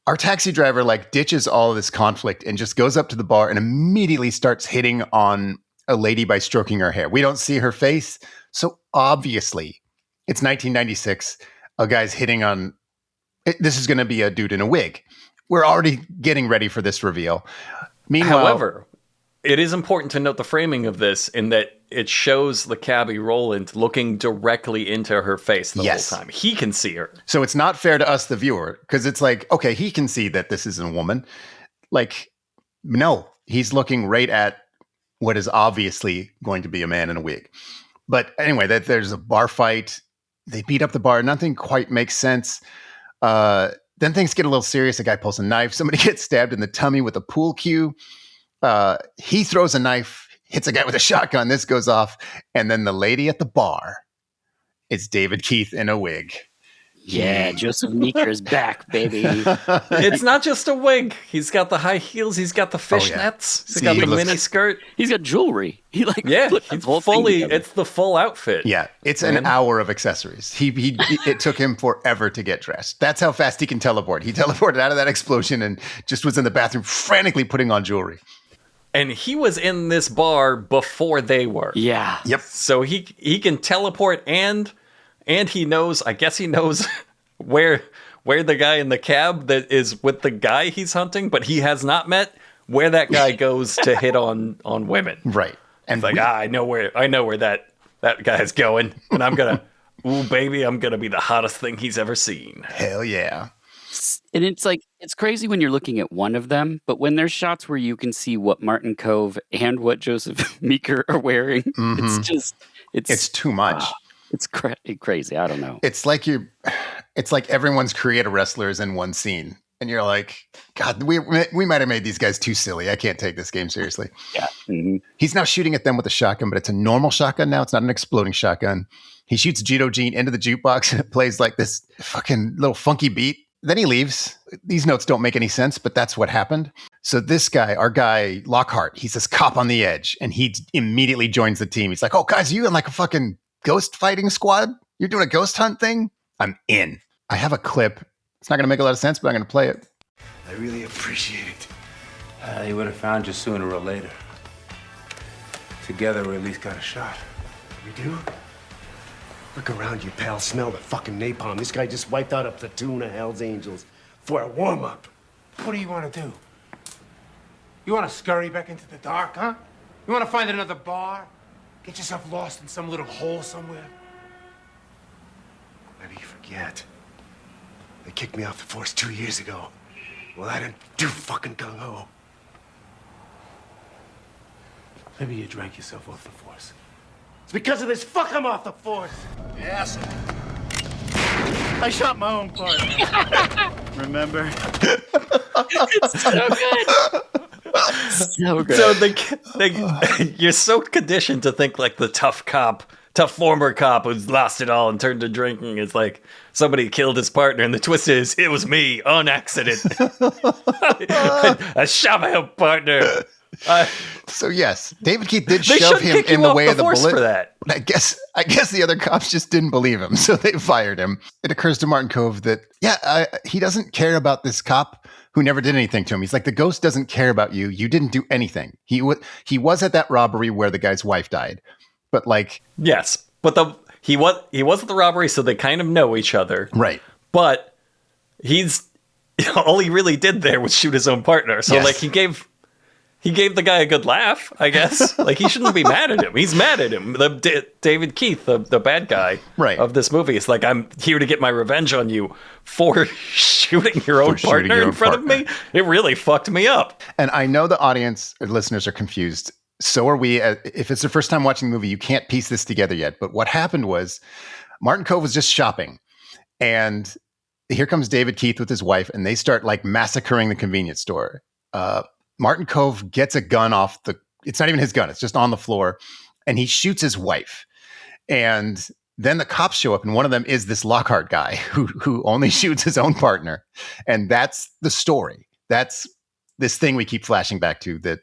our taxi driver like ditches all of this conflict and just goes up to the bar and immediately starts hitting on a lady by stroking her hair. We don't see her face, so obviously it's 1996. A guy's hitting on. This is going to be a dude in a wig. We're already getting ready for this reveal. Meanwhile, however, it is important to note the framing of this in that it shows the cabbie Roland looking directly into her face the whole time. He can see her. So it's not fair to us, the viewer, because it's like, okay, he can see that this isn't a woman. Like, no, he's looking right at what is obviously going to be a man in a wig. But anyway, there's a bar fight. They beat up the bar. Nothing quite makes sense. Then things get a little serious. A guy pulls a knife. Somebody gets stabbed in the tummy with a pool cue. He throws a knife, hits a guy with a shotgun. This goes off. And then the lady at the bar, it's David Keith in a wig. Yeah, Joseph Meeker is back, baby. It's not just a wig. He's got the high heels. He's got the fishnets. He's got the mini skirt. He's got jewelry. He's fully. It's the full outfit. Yeah, it's an hour of accessories. It took him forever to get dressed. That's how fast he can teleport. He teleported out of that explosion and just was in the bathroom frantically putting on jewelry. And he was in this bar before they were. Yeah. Yep. So he can teleport and he knows, I guess he knows where the guy in the cab that is with the guy he's hunting, but he has not met, where that guy goes to hit on women. Right. And it's like, I know where that guy's going. And I'm gonna I'm gonna be the hottest thing he's ever seen. Hell yeah. And it's like, it's crazy when you're looking at one of them, but when there's shots where you can see what Martin Kove and what Joseph Meeker are wearing, it's too much. It's crazy. I don't know. It's like everyone's creator wrestlers in one scene. And you're like, God, we might have made these guys too silly. I can't take this game seriously. Yeah. Mm-hmm. He's now shooting at them with a shotgun, but it's a normal shotgun now. It's not an exploding shotgun. He shoots Jito Gene into the jukebox and it plays like this fucking little funky beat. Then he leaves. These notes don't make any sense, but that's what happened. So this guy, our guy, Lockhart, he's this cop on the edge and he immediately joins the team. He's like, oh, guys, you in like a fucking ghost fighting squad? You're doing a ghost hunt thing? I'm in. I have a clip. It's not going to make a lot of sense, but I'm going to play it. I really appreciate it. He would have found you sooner or later. Together, we at least got a shot. We do? Look around you, pal. Smell the fucking napalm. This guy just wiped out a platoon of Hell's Angels for a warm-up. What do you want to do? You want to scurry back into the dark, huh? You want to find another bar? Get yourself lost in some little hole somewhere? Maybe you forget. They kicked me off the force 2 years ago. Well, I didn't do fucking gung-ho. Maybe you drank yourself off the force. It's because of this fuck I'm off the force. Yes. I shot my own partner. Remember? It's so good. So good. So you're so conditioned to think like the tough former cop who's lost it all and turned to drinking is like somebody killed his partner, and the twist is it was me on accident. I shot my own partner. So yes, David Keith did shove him in the way of the bullet. For that. I guess the other cops just didn't believe him, so they fired him. It occurs to Martin Kove that he doesn't care about this cop who never did anything to him. He's like, the ghost doesn't care about you. You didn't do anything. He was at that robbery where the guy's wife died, but like yes, but he was at the robbery, so they kind of know each other, right? But all he really did there was shoot his own partner. So like he gave the guy a good laugh, I guess. Like, he shouldn't be mad at him. He's mad at him. David Keith, the bad guy of this movie, is like, I'm here to get my revenge on you for shooting your own partner in front of me. It really fucked me up. And I know the audience or listeners are confused. So are we. If it's the first time watching the movie, you can't piece this together yet. But what happened was Martin Kove was just shopping. And here comes David Keith with his wife, and they start, like, massacring the convenience store. Martin Kove gets a gun off it's not even his gun, it's just on the floor, and he shoots his wife. And then the cops show up, and one of them is this Lockhart guy who only shoots his own partner. And that's the story. That's this thing we keep flashing back to that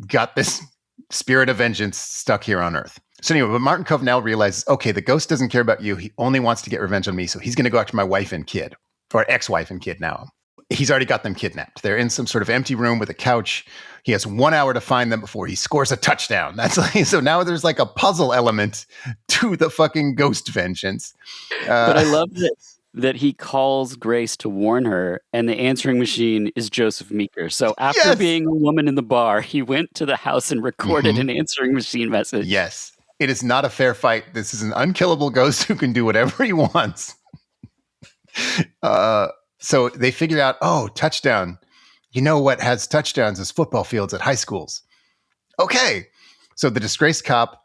got this spirit of vengeance stuck here on Earth. So anyway, but Martin Kove now realizes, okay, the ghost doesn't care about you. He only wants to get revenge on me. So he's going to go after my wife and kid, or ex-wife and kid now. He's already got them kidnapped. They're in some sort of empty room with a couch. He has 1 hour to find them before he scores a touchdown. That's like, so now there's like a puzzle element to the fucking ghost vengeance. But I love that he calls Grace to warn her, and the answering machine is Joseph Meeker. So after being a woman in the bar, he went to the house and recorded an answering machine message. Yes. It is not a fair fight. This is an unkillable ghost who can do whatever he wants. So they figure out, touchdown. You know what has touchdowns is football fields at high schools. Okay. So the disgraced cop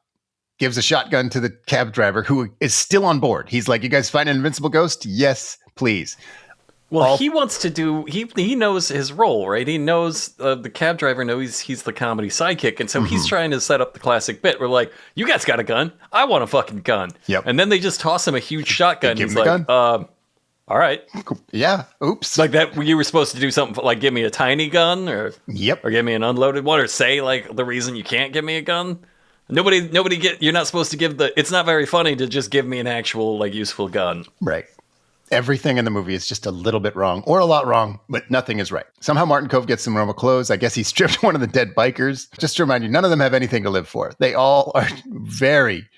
gives a shotgun to the cab driver who is still on board. He's like, you guys find an invincible ghost? Yes, please. Well, he wants to do, he knows his role, right? He knows, the cab driver knows he's the comedy sidekick. And so he's trying to set up the classic bit where like, you guys got a gun. I want a fucking gun. Yep. And then they just toss him a huge shotgun. Give He's him like, gun. All right. Yeah. Oops. Like that, you were supposed to do something like give me a tiny gun or give me an unloaded one, or say like the reason you can't give me a gun. You're not supposed to give it's not very funny to just give me an actual like useful gun. Right. Everything in the movie is just a little bit wrong or a lot wrong, but nothing is right. Somehow Martin Kove gets some normal clothes. I guess he stripped one of the dead bikers. Just to remind you, none of them have anything to live for. They all are very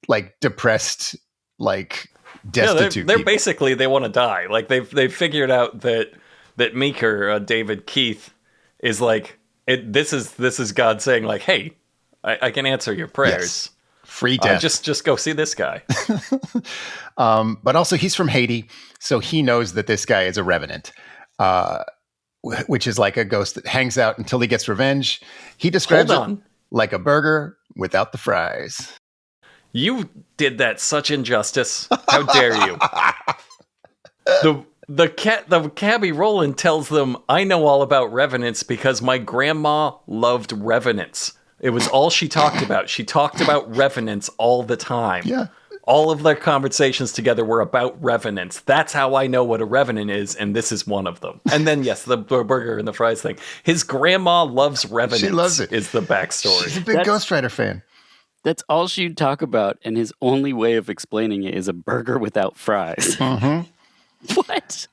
like depressed, like destitute. They're basically, they want to die. Like they've figured out that Meeker, David Keith, is like this is God saying like, hey, I can answer your prayers. Yes. Free death. Just go see this guy. But also he's from Haiti, so he knows that this guy is a revenant, which is like a ghost that hangs out until he gets revenge. He describes it like a burger without the fries. You did that such injustice. How dare you? The cabbie Roland tells them, I know all about revenants because my grandma loved revenants. It was all she talked about. She talked about revenants all the time. Yeah. All of their conversations together were about revenants. That's how I know what a revenant is, and this is one of them. And then, yes, the burger and the fries thing. His grandma loves revenants. She loves it. Is the backstory. She's a big Ghost Rider fan. That's all she'd talk about, and his only way of explaining it is a burger without fries. Mm-hmm. What?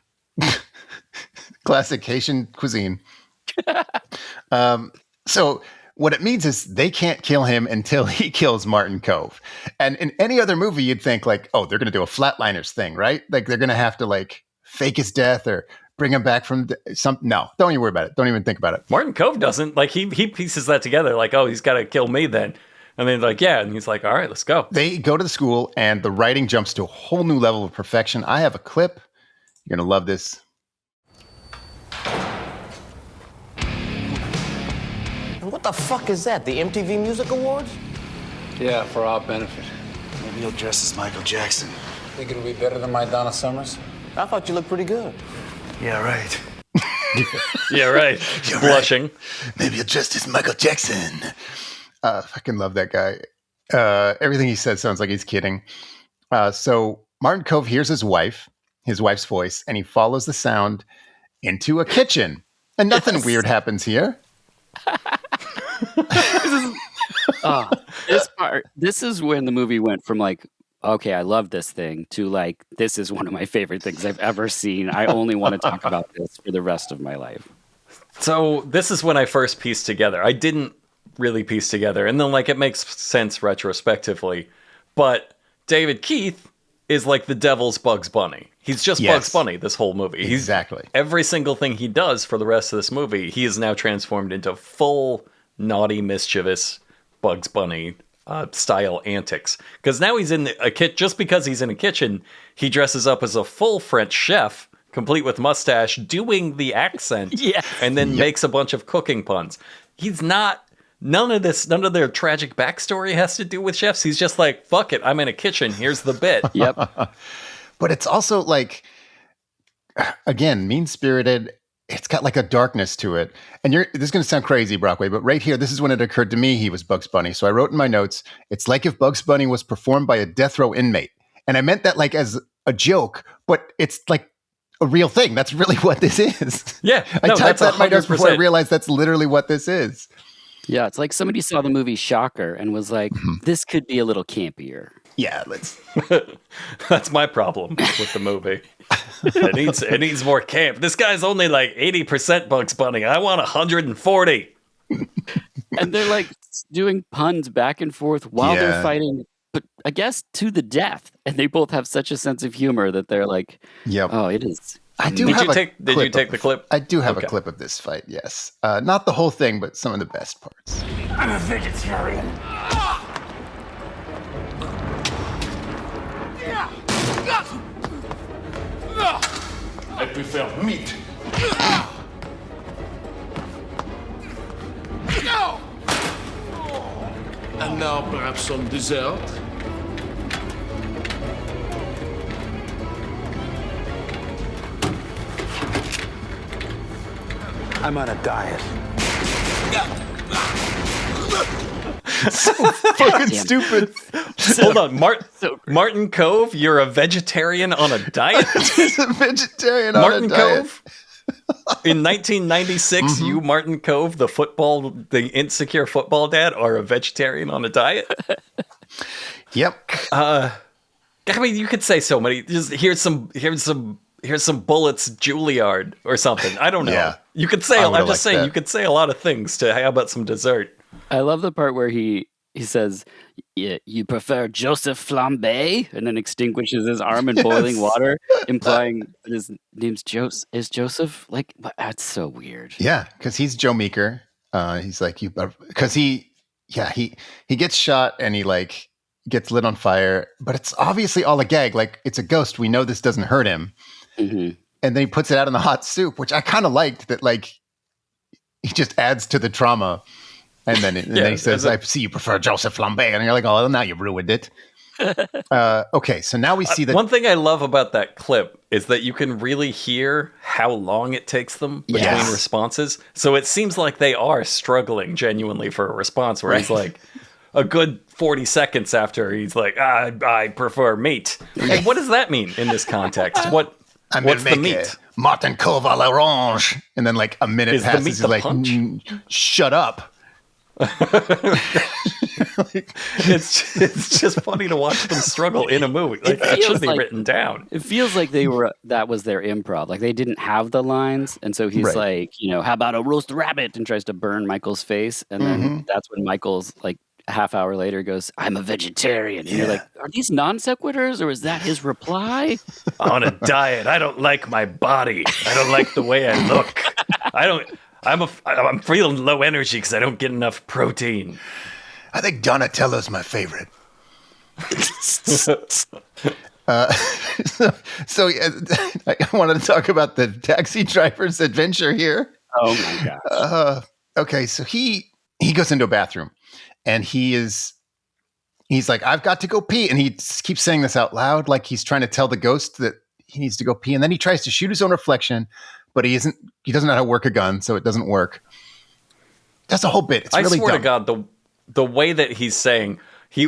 Classic Haitian cuisine. So what it means is they can't kill him until he kills Martin Kove. And in any other movie, you'd think like, oh, they're going to do a Flatliners thing, right? Like they're going to have to like fake his death or bring him back from No, don't even worry about it. Don't even think about it. Martin Kove doesn't. Like he pieces that together like, oh, he's got to kill me then. And then like, yeah. And he's like, all right, let's go. They go to the school and the writing jumps to a whole new level of perfection. I have a clip. You're going to love this. What the fuck is that? The MTV Music Awards? Yeah, for our benefit. Maybe he'll dress as Michael Jackson. Think it'll be better than my Donna Summers? I thought you looked pretty good. Yeah, right. Yeah, right. You're Blushing. Right. Maybe he'll dress as Michael Jackson. I fucking love that guy. Everything he says sounds like he's kidding. So Martin Kove hears his wife's voice, and he follows the sound into a kitchen. And nothing weird happens here. This is when the movie went from like, okay, I love this thing, to like, this is one of my favorite things I've ever seen. I only want to talk about this for the rest of my life. So this is when I first pieced together. I didn't really piece together, and then like it makes sense retrospectively. But David Keith is like the devil's Bugs Bunny. He's just Bugs Bunny this whole movie. Exactly. Every single thing he does for the rest of this movie, he is now transformed into full naughty, mischievous Bugs Bunny style antics. Because now he's in a kit. Just because he's in a kitchen, he dresses up as a full French chef, complete with mustache, doing the accent, and then makes a bunch of cooking puns. He's not. None of their tragic backstory has to do with chefs. He's just like, fuck it, I'm in a kitchen. Here's the bit. Yep. But it's also like, again, mean-spirited. It's got like a darkness to it. And this is going to sound crazy, Brockway, but right here, this is when it occurred to me he was Bugs Bunny. So I wrote in my notes, it's like if Bugs Bunny was performed by a death row inmate. And I meant that like as a joke, but it's like a real thing. That's really what this is. Yeah. I typed that in my notes before I realized that's literally what this is. Yeah, it's like somebody saw the movie Shocker and was like, this could be a little campier. Yeah, let's. That's my problem with the movie. It needs more camp. This guy's only like 80% Bugs Bunny. I want 140. And they're like doing puns back and forth while they're fighting, but I guess to the death. And they both have such a sense of humor that they're like, oh, it is. Did you take the clip? I do have a clip of this fight, yes. Not the whole thing, but some of the best parts. I'm a vegetarian. I prefer meat. And now perhaps some dessert? I'm on a diet. So fucking stupid. Hold on, Martin Kove, you're a vegetarian on a diet? He's a vegetarian Martin on a diet. Kove? In 1996, you, Martin Kove, the insecure football dad, are a vegetarian on a diet? Yep. I mean, you could say so many. Just here's some bullets, Juilliard, or something. I don't know. Yeah. You could say. I'm just saying. You could say a lot of things to. How about some dessert? I love the part where he says, you prefer Joseph Flambe, and then extinguishes his arm in boiling water, implying that his name's Joseph. Is Joseph like? That's so weird. Yeah, because he's Joe Meeker. He's like because he gets shot and he like gets lit on fire, but it's obviously all a gag. Like it's a ghost. We know this doesn't hurt him. Mm-hmm. And then he puts it out in the hot soup, which I kind of liked. That like he just adds to the trauma. And then he says, I see you prefer Joseph Lambert. And you're like, oh, now you've ruined it. Okay, so now we see that. One thing I love about that clip is that you can really hear how long it takes them between responses. So it seems like they are struggling genuinely for a response where he's like a good 40 seconds after he's like, I prefer meat. Like, what does that mean in this context? What's the meat? Martin Kove à l'orange. And then like a minute passes. He's like, shut up. It's just funny to watch them struggle in a movie. Like that should be written down. It feels like that was their improv. Like they didn't have the lines, and so he's like, how about a roast rabbit, and tries to burn Michael's face, and then that's when Michael's like a half hour later goes, I'm a vegetarian. And you're like, are these non sequiturs, or is that his reply? On a diet. I don't like my body. I don't like the way I look. I'm feeling low energy because I don't get enough protein. I think Donatello's my favorite. So I wanted to talk about the taxi driver's adventure here. Oh my gosh. Okay, so he goes into a bathroom and he's like, I've got to go pee. And he keeps saying this out loud, like he's trying to tell the ghost that he needs to go pee. And then he tries to shoot his own reflection, but he doesn't know how to work a gun, so it doesn't work. That's a whole bit. It's really I swear dumb. to God, the way that he's saying, he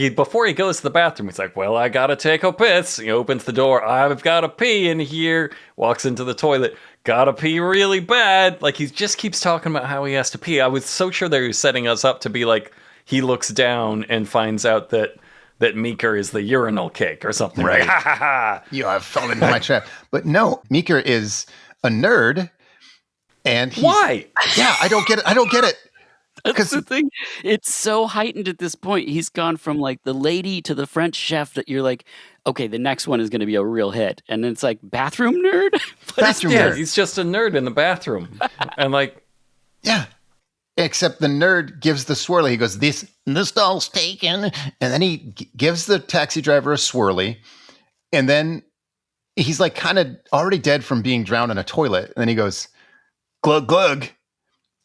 before he goes to the bathroom, he's like, well, I gotta take a piss. He opens the door, I've gotta pee in here, walks into the toilet, gotta pee really bad. Like he just keeps talking about how he has to pee. I was so sure that he was setting us up to be like, he looks down and finds out that Meeker is the urinal cake or something. Right. Like, ha ha ha. I've fallen into my trap. But no, Meeker is a nerd. And why? Yeah, I don't get it. That's the thing. It's so heightened at this point. He's gone from like the lady to the French chef that you're like, okay, the next one is going to be a real hit. And it's like bathroom nerd. Nerd. He's just a nerd in the bathroom. And like, yeah. Except the nerd gives the swirly. He goes, this doll's taken. And then he gives the taxi driver a swirly. And then he's like kind of already dead from being drowned in a toilet. And then he goes, glug, glug,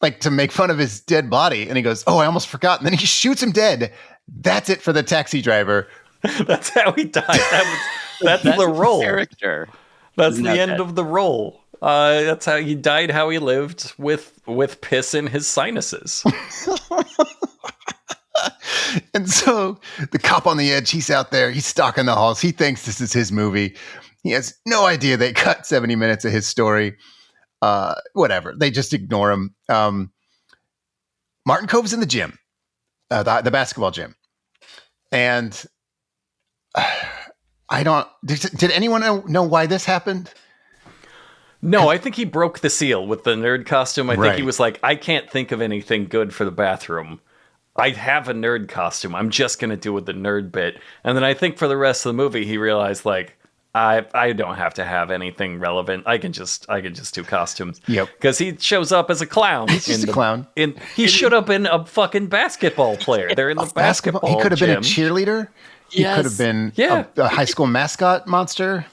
like to make fun of his dead body. And he goes, oh, I almost forgot. And then he shoots him dead. That's it for the taxi driver. That's how he died. That's the role. Character. That's the end of the role. That's how he died, how he lived with piss in his sinuses. And so the cop on the edge, he's out there, he's stalking the halls. He thinks this is his movie. He has no idea they cut 70 minutes of his story. Whatever. They just ignore him. Martin Kove's in the gym, the basketball gym. And did anyone know why this happened? No, I think he broke the seal with the nerd costume. I think he was like, I can't think of anything good for the bathroom. I have a nerd costume. I'm just going to do with the nerd bit. And then I think for the rest of the movie, he realized like, I don't have to have anything relevant. I can just do costumes. Yep. Because he shows up as a clown. He's just a clown. He should have been a fucking basketball player. They're in the basketball He could have gym. been a cheerleader. He could have been a high school mascot monster.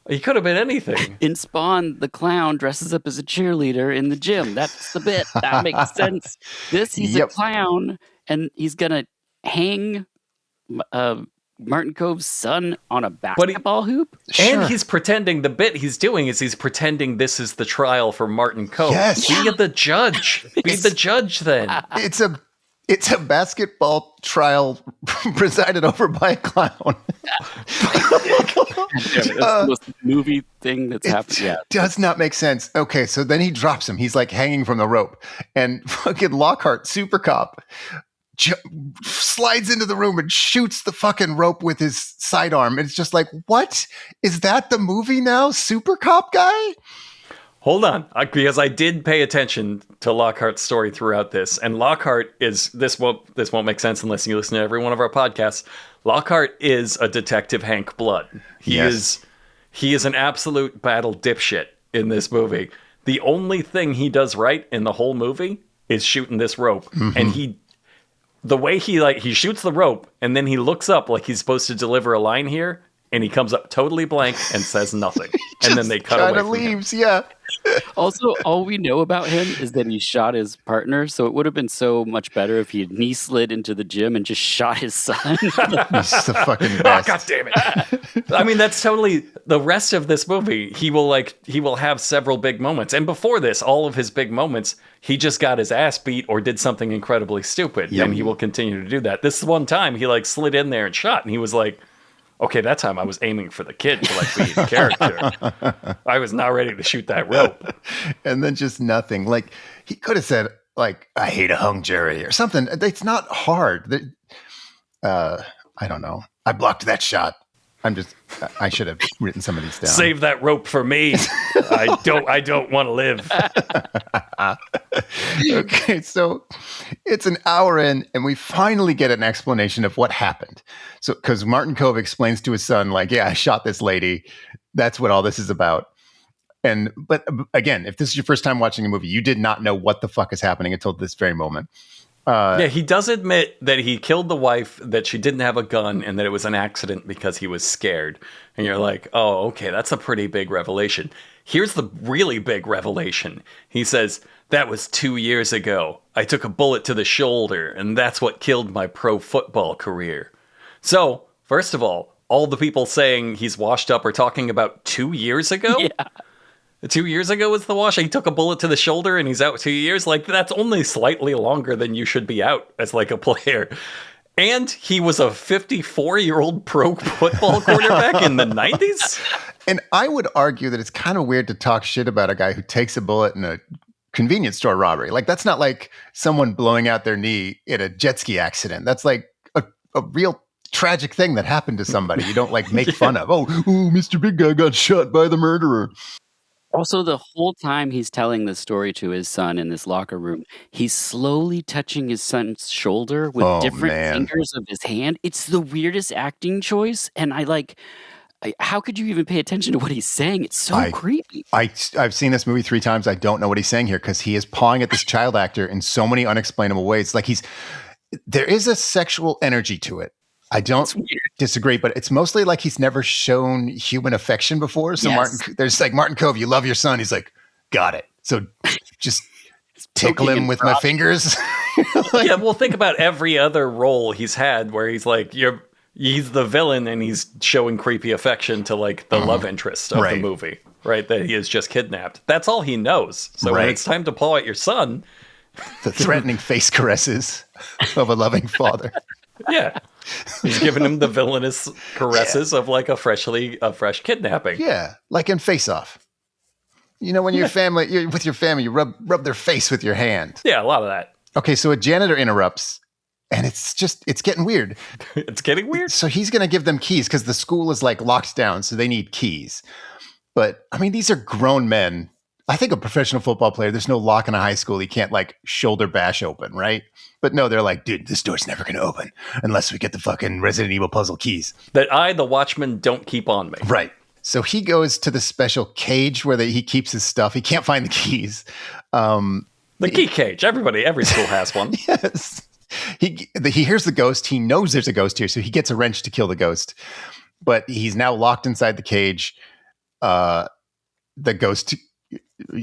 He could have been anything. In Spawn, the clown dresses up as a cheerleader in the gym. That's the bit. That makes sense. He's a clown, and he's going to hang Martin Kove's son on a basketball hoop. And he's pretending, the bit he's doing is he's pretending this is the trial for Martin Kove. Yes. Be the judge. Be the judge then. It's a basketball trial presided over by a clown. That's the most movie thing that's happened. Yeah. Does not make sense. Okay, so then he drops him. He's like hanging from the rope. And fucking Lockhart, super cop, slides into the room and shoots the fucking rope with his sidearm. It's just like, what? Is that the movie now? Super cop guy? Hold on, because I did pay attention to Lockhart's story throughout this, and Lockhart is this won't make sense unless you listen to every one of our podcasts. Lockhart is a Detective Hank Blood. He is an absolute battle dipshit in this movie. The only thing he does right in the whole movie is shooting this rope, and the way he shoots the rope, and then he looks up like he's supposed to deliver a line here, and he comes up totally blank and says nothing, and then they cut away from leaves, him. Also, all we know about him is that he shot his partner, so it would have been so much better if he had knee slid into the gym and just shot his son. He's the fucking best. God damn it. I mean, that's totally the rest of this movie. He will have several big moments. And before this, all of his big moments, he just got his ass beat or did something incredibly stupid. Yep. And he will continue to do that. This one time, he like slid in there and shot, and he was like, okay, that time I was aiming for the kid to like be the character. I was not ready to shoot that rope. And then just nothing. Like, he could have said, like, I hate a hung jury or something. It's not hard. I don't know. I blocked that shot. I should have written some of these down. Save that rope for me. I don't want to live. Okay, so it's an hour in, and we finally get an explanation of what happened. So, because Martin Kove explains to his son, like, yeah, I shot this lady. That's what all this is about. But again, if this is your first time watching a movie, you did not know what the fuck is happening until this very moment. Yeah, he does admit that he killed the wife, that she didn't have a gun, and that it was an accident because he was scared. And you're like, oh, okay, that's a pretty big revelation. Here's the really big revelation. He says, that was 2 years ago. I took a bullet to the shoulder, and that's what killed my pro football career. So, first of all the people saying he's washed up are talking about 2 years ago? Yeah. 2 years ago was the wash. He took a bullet to the shoulder and he's out 2 years. Like, that's only slightly longer than you should be out as like a player. And he was a 54-year-old pro football quarterback in the 90s. And I would argue that it's kind of weird to talk shit about a guy who takes a bullet in a convenience store robbery. Like, that's not like someone blowing out their knee in a jet ski accident. That's like a real tragic thing that happened to somebody. You don't like make fun of. Oh, Mr. Big Guy got shot by the murderer. Also, the whole time he's telling the story to his son in this locker room, he's slowly touching his son's shoulder with different fingers of his hand. It's the weirdest acting choice. And how could you even pay attention to what he's saying? It's so creepy. I've seen this movie 3 times. I don't know what he's saying here because he is pawing at this child actor in so many unexplainable ways. Like, there is a sexual energy to it. I don't disagree, but it's mostly like he's never shown human affection before. So Yes. there's like, Martin Kove, you love your son. He's like, got it. So just tickle him with my fingers. Yeah, well, think about every other role he's had where he's like, he's the villain and he's showing creepy affection to like the love interest of the movie, right? That he is just kidnapped. That's all he knows. So when it's time to paw at your son, the threatening face caresses of a loving father. Yeah. He's giving him the villainous caresses of like a fresh kidnapping. Yeah, like in Face Off. You know, when you're with your family, you rub their face with your hand. Yeah, a lot of that. Okay, so a janitor interrupts, and it's getting weird. It's getting weird? So he's going to give them keys because the school is like locked down, so they need keys. But, I mean, these are grown men. I think a professional football player, there's no lock in a high school. He can't like shoulder bash open, right? But no, they're like, dude, this door's never going to open unless we get the fucking Resident Evil puzzle keys. That the watchman, don't keep on me. Right. So he goes to the special cage where he keeps his stuff. He can't find the keys. The key cage. Every school has one. Yes. He hears the ghost. He knows there's a ghost here, so he gets a wrench to kill the ghost. But he's now locked inside the cage. The ghost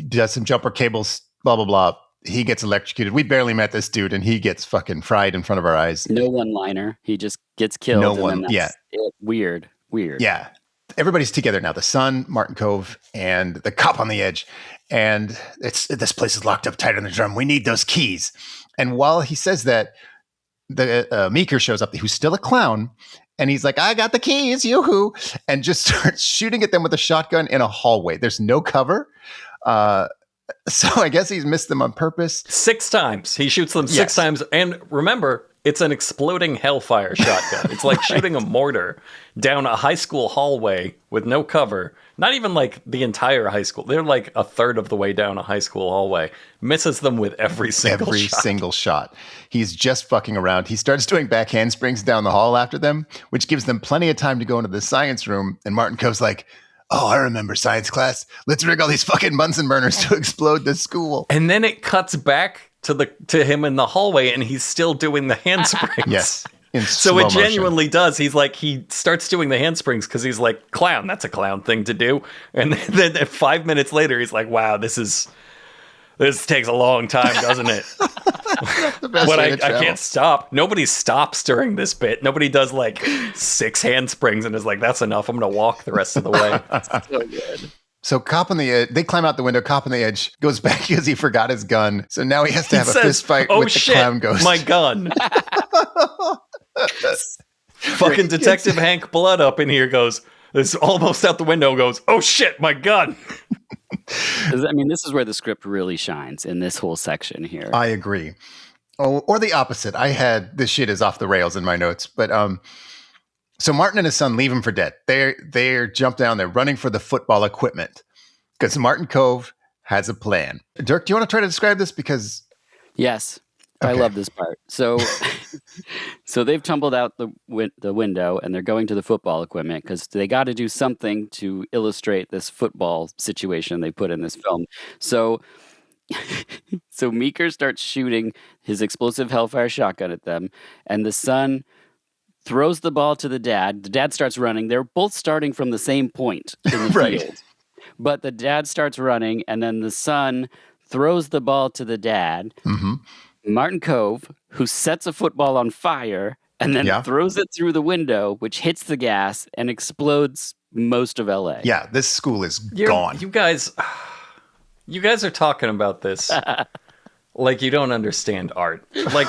does some jumper cables, blah, blah, blah. He gets electrocuted. We barely met this dude, and he gets fucking fried in front of our eyes. No one-liner. He just gets killed. No one. Yeah. Weird. Yeah. Everybody's together now. The son, Martin Kove, and the cop on the edge. And this place is locked up tight on the drum. We need those keys. And while he says that, the Meeker shows up, who's still a clown. And he's like, I got the keys, yoo-hoo. And just starts shooting at them with a shotgun in a hallway. There's no cover. So I guess he's missed them on purpose. 6 times. He shoots them 6 times. And remember, it's an exploding hellfire shotgun. It's like shooting a mortar down a high school hallway with no cover. Not even like the entire high school. They're like a third of the way down a high school hallway. Misses them with every single shot. He's just fucking around. He starts doing back handsprings down the hall after them, which gives them plenty of time to go into the science room. And Martin Kove's like, oh, I remember science class. Let's rig all these fucking Bunsen burners to explode the school. And then it cuts back to him in the hallway, and he's still doing the handsprings. Yes, in So slow it motion. genuinely does. He's like, he starts doing the handsprings because he's like, clown, that's a clown thing to do. And then 5 minutes later, he's like, wow, this takes a long time, doesn't it? But I can't stop. Nobody stops during this bit. Nobody does like 6 handsprings and is like, that's enough. I'm going to walk the rest of the way. So good. So cop on the edge, they climb out the window, cop on the edge goes back because he forgot his gun. So now he has to have a fist fight with the clown ghost. My gun. Fucking Detective Hank Blood up in here goes, it's almost out the window, goes, oh shit, my gun. I mean, this is where the script really shines in this whole section here. I agree. Oh, or the opposite. I had this shit is off the rails in my notes, but so Martin and his son leave him for dead. They're jumped down. They're running for the football equipment because Martin Kove has a plan. Dirk, do you want to try to describe this? Because yes, okay. I love this part. So, so they've tumbled out the window and they're going to the football equipment because they got to do something to illustrate this football situation they put in this film. So Meeker starts shooting his explosive Hellfire shotgun at them, and the son throws the ball to the dad. The dad starts running. They're both starting from the same point in the field. But the dad starts running, and then the son throws the ball to the dad. Mm-hmm. Martin Kove, who sets a football on fire and then throws it through the window, which hits the gas and explodes most of LA. Yeah, this school is gone. You guys are talking about this like you don't understand art. Like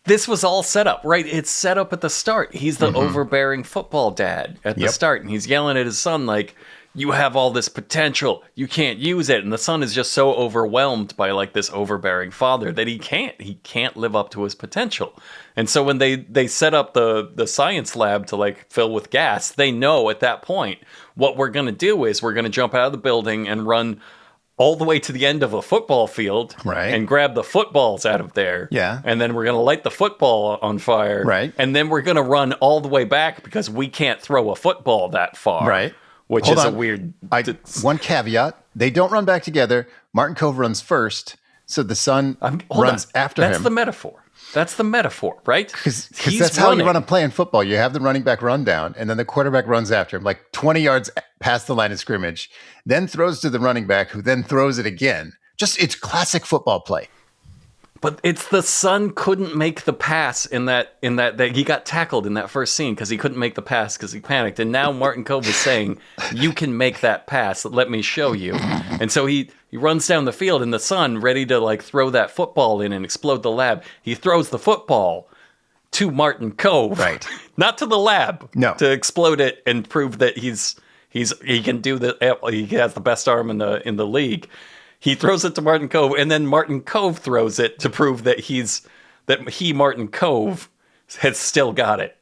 this was all set up, right? It's set up at the start. He's the overbearing football dad at the start, and he's yelling at his son like, you have all this potential, you can't use it. And the son is just so overwhelmed by like this overbearing father that he can't live up to his potential. And so when they set up the science lab to like fill with gas, they know at that point what we're going to do is we're going to jump out of the building and run all the way to the end of a football field, and grab the footballs out of there. Yeah. And then we're going to light the football on fire. Right. And then we're going to run all the way back because we can't throw a football that far. Right. Which Hold is on. a weird... One caveat. They don't run back together. Martin Kove runs first, so the son runs after him. That's the metaphor. That's the metaphor, right? Because that's how you run a play in football. You have the running back run down, and then the quarterback runs after him, like 20 yards past the line of scrimmage, then throws to the running back, who then throws it again. It's classic football play. But it's the son couldn't make the pass in that he got tackled in that first scene because he couldn't make the pass because he panicked. And now Martin Kove is saying, you can make that pass. Let me show you. And so he runs down the field, and the son, ready to like throw that football in and explode the lab, he throws the football to Martin Kove. Right. Not to the lab. No. To explode it and prove that he can do he has the best arm in the league. He throws it to Martin Kove, and then Martin Kove throws it to prove that Martin Kove has still got it.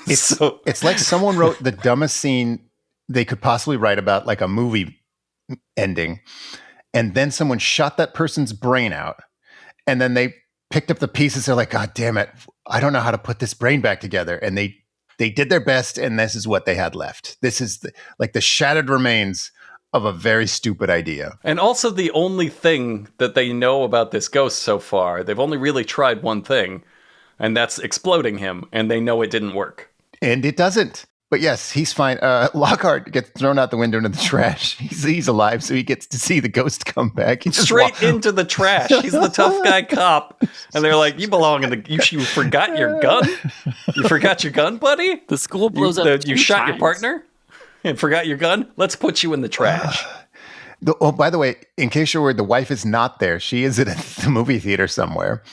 It's like someone wrote the dumbest scene they could possibly write about like a movie ending, and then someone shot that person's brain out, and then they picked up the pieces. They're like, God damn it, I don't know how to put this brain back together. And they did their best, and this is what they had left. This is the shattered remains of a very stupid idea. And also the only thing that they know about this ghost so far, they've only really tried one thing, and that's exploding him, and they know it didn't work. And it doesn't. But yes, he's fine. Lockhart gets thrown out the window into the trash. He's alive, so he gets to see the ghost come back. He straight into the trash. He's the tough guy cop. And they're like, you belong in you forgot your gun? You forgot your gun, buddy? The school blows up. You shot your partner? And forgot your gun? Let's put you in the trash. By the way, in case you're worried, the wife is not there. She is at the movie theater somewhere.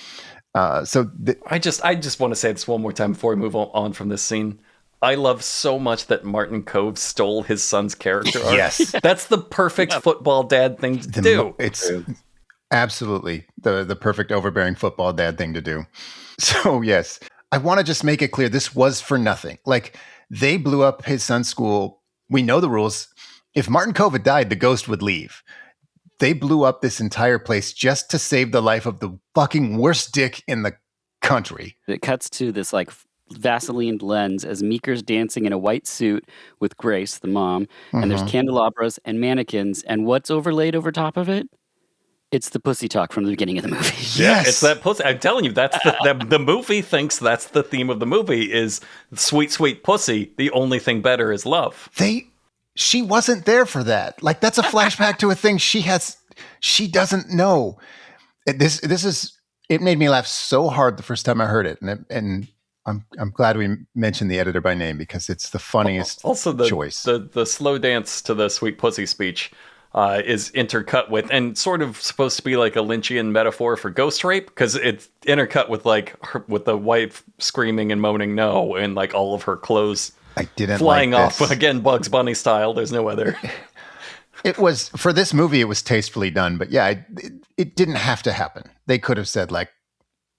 I just want to say this one more time before we move on from this scene. I love so much that Martin Kove stole his son's character arc. Yes. That's the perfect football dad thing to do. It's absolutely the perfect overbearing football dad thing to do. So, yes, I want to just make it clear this was for nothing. Like, they blew up his son's school. We know the rules. If Martin Kove had died, the ghost would leave. They blew up this entire place just to save the life of the fucking worst dick in the country. It cuts to this like Vaseline lens as Meeker's dancing in a white suit with Grace, the mom, and there's candelabras and mannequins, and what's overlaid over top of it? It's the pussy talk from the beginning of the movie. Yeah, it's that pussy. I'm telling you, that's the movie thinks that's the theme of the movie is sweet, sweet pussy. The only thing better is love. She wasn't there for that. Like, that's a flashback to a thing she doesn't know. It made me laugh so hard the first time I heard it. And I'm glad we mentioned the editor by name because it's the funniest choice. The slow dance to the sweet pussy speech is intercut with, and sort of supposed to be like a Lynchian metaphor for ghost rape, because it's intercut with with the wife screaming and moaning no, and like all of her clothes flying off again, Bugs Bunny style. There's no other. It was, for this movie, it was tastefully done, but yeah, it didn't have to happen. They could have said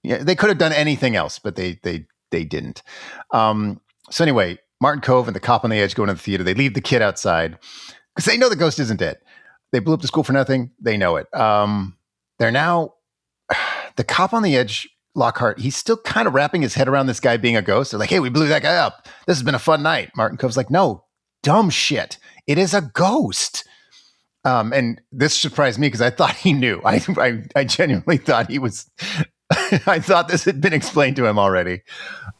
they could have done anything else, but they didn't. So anyway, Martin Kove and the cop on the edge go into the theater. They leave the kid outside because they know the ghost isn't dead. They blew up the school for nothing. They know it. They're now, the cop on the edge, Lockhart, he's still kind of wrapping his head around this guy being a ghost. They're like, hey, we blew that guy up. This has been a fun night. Martin Kove's like, no, dumb shit. It is a ghost. And this surprised me because I thought he knew. I genuinely thought he was, I thought this had been explained to him already.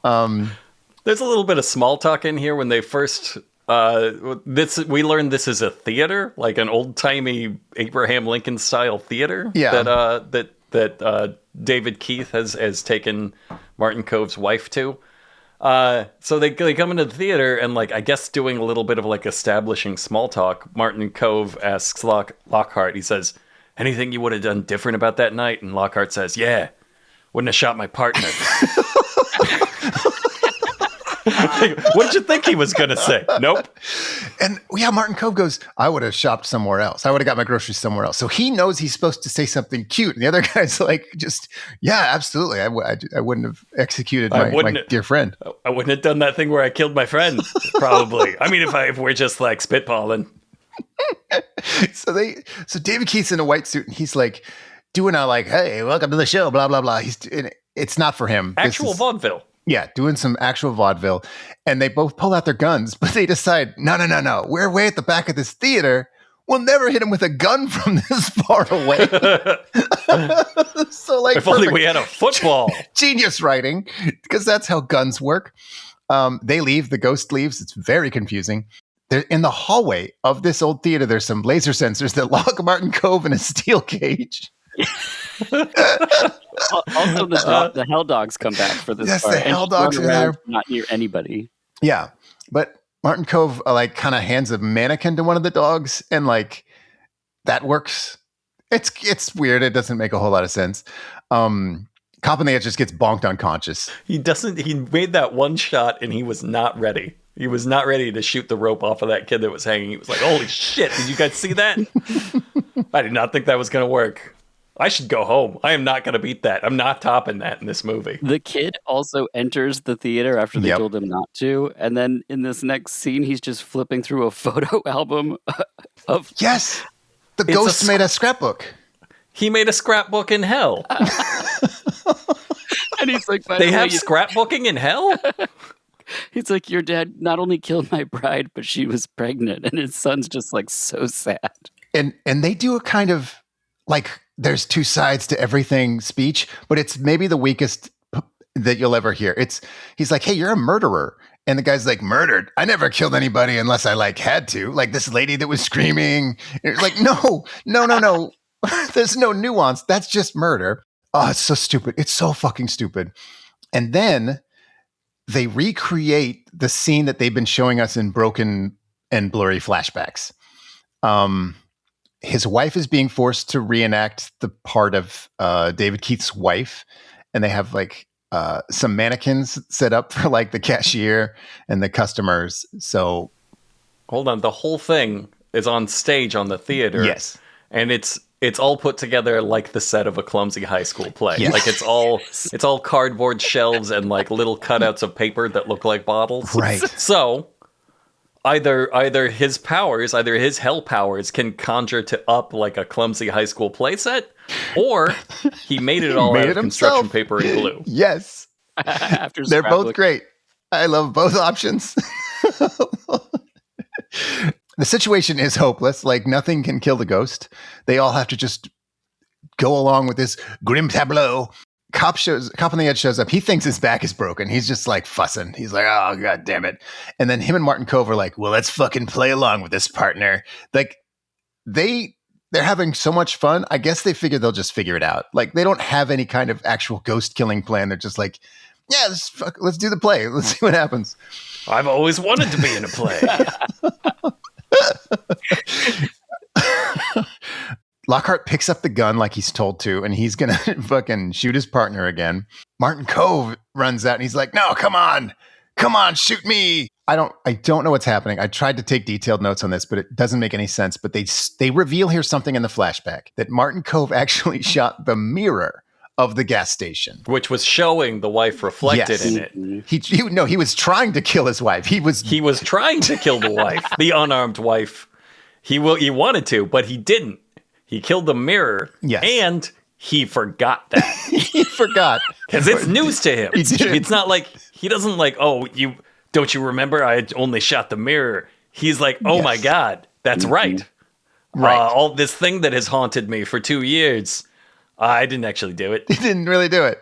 There's a little bit of small talk in here when they first, we learned this is a theater, like an old timey Abraham Lincoln style theater. Yeah. That David Keith has taken Martin Kove's wife to. So they come into the theater and I guess doing a little bit of establishing small talk. Martin Kove asks Lockhart, he says, anything you would have done different about that night? And Lockhart says, yeah, wouldn't have shot my partner. What did you think he was going to say? Nope. And yeah, Martin Kove goes, I would have shopped somewhere else. I would have got my groceries somewhere else. So he knows he's supposed to say something cute. And the other guy's yeah, absolutely. I wouldn't have executed my dear friend. I wouldn't have done that thing where I killed my friend, probably. I mean, if we're just spitballing. So David Keith's in a white suit and he's doing hey, welcome to the show, blah, blah, blah. It's not for him. Actual vaudeville. Yeah, doing some actual vaudeville. And they both pull out their guns, but they decide, no. We're way at the back of this theater. We'll never hit him with a gun from this far away. So if only we had a football. Genius writing, because that's how guns work. They leave. The ghost leaves. It's very confusing. They're in the hallway of this old theater. There's some laser sensors that lock Martin Kove in a steel cage. Also, the Hell Dogs come back for this. Yes, part. the Hell Dogs are there, not near anybody. Yeah, but Martin Kove kind of hands a mannequin to one of the dogs, and that works. It's weird. It doesn't make a whole lot of sense. Cop on the edge just gets bonked unconscious. He made that one shot, and he was not ready. He was not ready to shoot the rope off of that kid that was hanging. He was like, "Holy shit! Did you guys see that?" I did not think that was going to work. I should go home. I am not going to beat that. I'm not topping that in this movie. The kid also enters the theater after they told him not to. And then in this next scene, he's just flipping through a photo album of... Yes! The ghost made a scrapbook. He made a scrapbook in hell. And he's like... They have scrapbooking in hell? He's like, your dad not only killed my bride, but she was pregnant. And his son's just so sad. And they do a kind of... there's two sides to everything speech, but it's maybe the weakest that you'll ever hear. He's like, hey, you're a murderer. And the guy's like, murdered? I never killed anybody unless I had to. This lady that was screaming. And it's no. There's no nuance. That's just murder. Oh, it's so stupid. It's so fucking stupid. And then they recreate the scene that they've been showing us in broken and blurry flashbacks. His wife is being forced to reenact the part of David Keith's wife, and they have some mannequins set up for the cashier and the customers. So, hold on, the whole thing is on stage on the theater. Yes, and it's all put together like the set of a clumsy high school play. Yes. It's all cardboard shelves and little cutouts of paper that look like bottles. Right. So. Either his hell powers can conjure up a clumsy high school play set, or he made it all out of construction paper and glue. Yes. They're both great. I love both options. The situation is hopeless. Nothing can kill the ghost. They all have to just go along with this grim tableau. Cop on the edge shows up. He thinks his back is broken. He's just like fussing. He's like, oh, God damn it. And then him and Martin Kove are like, well, let's fucking play along with this, partner. Like, they're having so much fun. I guess they figure they'll just figure it out. Like, they don't have any kind of actual ghost killing plan. They're just like, yeah, let's do the play. Let's see what happens. I've always wanted to be in a play. Lockhart picks up the gun like he's told to, and he's going to fucking shoot his partner again. Martin Kove runs out, and he's like, no, come on, shoot me. I don't know what's happening. I tried to take detailed notes on this, but it doesn't make any sense. But they reveal here something in the flashback, that Martin Kove actually shot the mirror of the gas station, which was showing the wife reflected in it. He was trying to kill his wife. He was trying to kill the wife, the unarmed wife. He wanted to, but he didn't. He killed the mirror, and he forgot that. He forgot. Because it's news to him. It's not like, he doesn't like, oh, don't you remember I only shot the mirror? He's like, oh my God, that's right. Right. All this thing that has haunted me for 2 years, I didn't actually do it. He didn't really do it.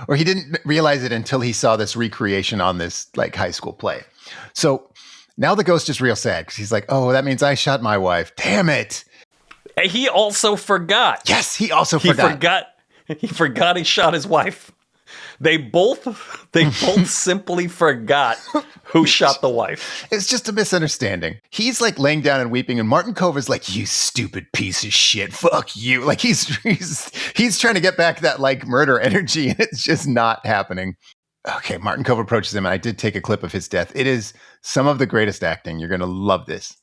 Or he didn't realize it until he saw this recreation on this like high school play. So now the ghost is real sad because he's like, oh, that means I shot my wife. Damn it. He also forgot. Yes, he also forgot. He forgot he shot his wife. They both simply forgot who shot the wife. It's just a misunderstanding. He's like laying down and weeping, and Martin Kove is like, you stupid piece of shit. Fuck you. Like he's trying to get back that like murder energy, and it's just not happening. Okay, Martin Kove approaches him, and I did take a clip of his death. It is some of the greatest acting. You're going to love this.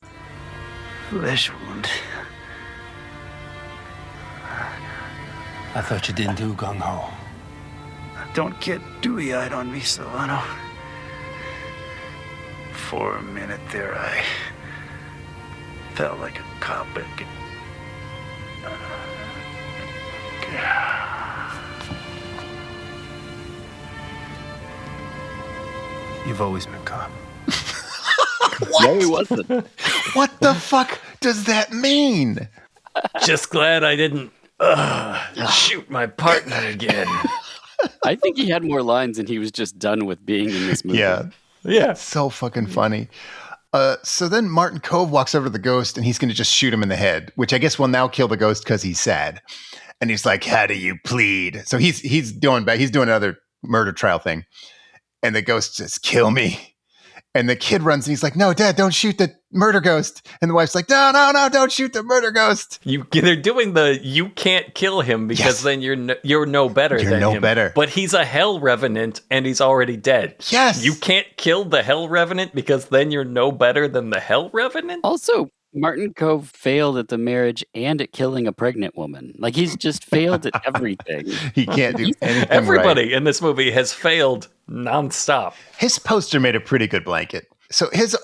Flesh wound. I thought you didn't do gung-ho. Don't get dewy-eyed on me, Solano. For a minute there, I felt like a cop. You've always been cop. What? No, he wasn't. What the fuck does that mean? Just glad I didn't shoot my partner again. I think he had more lines and he was just done with being in this movie. Yeah. So fucking funny. So then Martin Kove walks over to the ghost and he's going to just shoot him in the head, which I guess will now kill the ghost because he's sad. And he's like, how do you plead? So he's doing another murder trial thing. And the ghost says, kill me. And the kid runs and he's like, no, Dad, don't shoot the murder ghost. And the wife's like, no, don't shoot the murder ghost. They're doing you can't kill him because then you're no better than him. You're no better. But he's a hell revenant and he's already dead. Yes. You can't kill the hell revenant because then you're no better than the hell revenant? Also, Martin Kove failed at the marriage and at killing a pregnant woman. Like, he's just failed at everything. He can't do anything Everybody right. in this movie has failed nonstop. His poster made a pretty good blanket. So his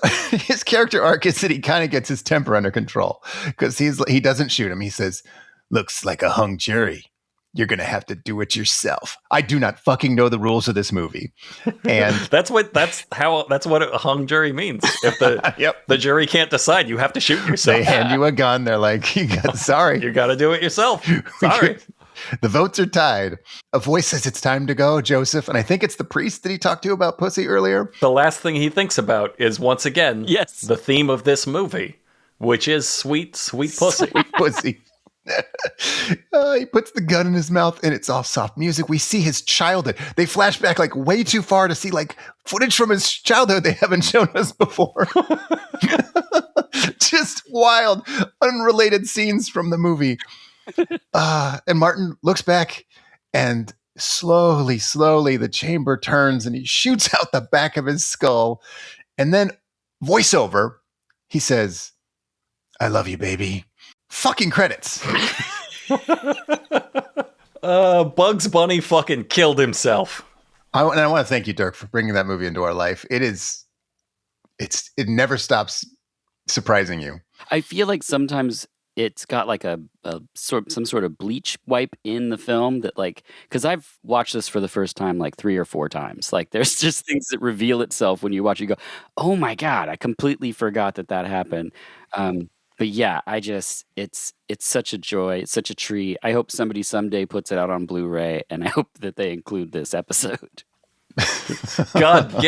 character arc is that he kind of gets his temper under control because he doesn't shoot him. He says, looks like a hung jury. You're going to have to do it yourself. I do not fucking know the rules of this movie. And that's what a hung jury means. If the jury can't decide, you have to shoot yourself. They hand you a gun. They're like, sorry. You got to do it yourself. Sorry. The votes are tied. A voice says it's time to go, Joseph. And I think it's the priest that he talked to about pussy earlier. The last thing he thinks about is, once again, the theme of this movie, which is sweet, sweet pussy. Sweet pussy. He puts the gun in his mouth and it's all soft music. We see his childhood. They flash back like way too far to see like footage from his childhood they haven't shown us before. Just wild, unrelated scenes from the movie. And Martin looks back and slowly the chamber turns and he shoots out the back of his skull. And then voiceover, he says, I love you, baby. Fucking credits. Bugs Bunny fucking killed himself. I want to thank you, Dirk, for bringing that movie into our life. It never stops surprising you. I feel like sometimes it's got like some sort of bleach wipe in the film that, like, because I've watched this for the first time like 3 or 4 times. Like, there's just things that reveal itself when you watch it. You go, oh my God, I completely forgot that happened. But yeah, it's such a joy. It's such a treat. I hope somebody someday puts it out on Blu-ray, and I hope that they include this episode. God,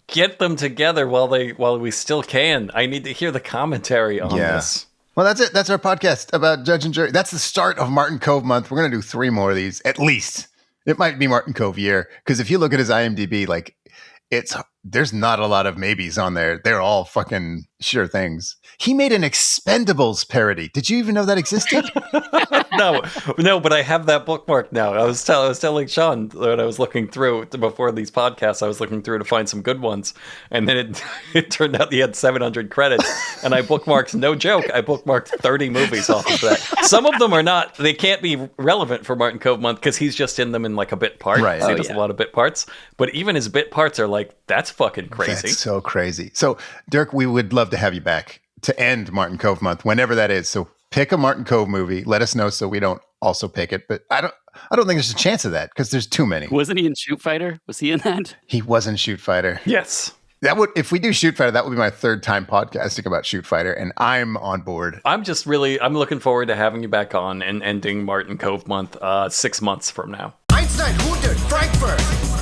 get them together while we still can. I need to hear the commentary on this. Well, that's it. That's our podcast about Judge and Jury. That's the start of Martin Kove Month. We're going to do 3 more of these, at least. It might be Martin Kove year, because if you look at his IMDb, like, there's not a lot of maybes on there. They're all fucking sure things. He made an Expendables parody. Did you even know that existed? No, but I have that bookmark now. I was telling Sean when I was looking through before these podcasts, I was looking through to find some good ones, and then it turned out he had 700 credits, and I bookmarked, no joke, I bookmarked 30 movies off of that. Some of them are not, they can't be relevant for Martin Kove Month because he's just in them in like a bit part. Right. So he does a lot of bit parts, but even his bit parts are like, that's fucking crazy. That's so crazy. So, Dirk, we would love to have you back to end Martin Kove Month, whenever that is. So pick a Martin Kove movie. Let us know so we don't also pick it. But I don't think there's a chance of that because there's too many. Wasn't he in Shoot Fighter? Was he in that? He was in Shoot Fighter. Yes. That would, if we do Shoot Fighter, that would be my 3rd time podcasting about Shoot Fighter, and I'm on board. I'm looking forward to having you back on and ending Martin Kove Month 6 months from now. Einstein, Hunter, Frankfurt.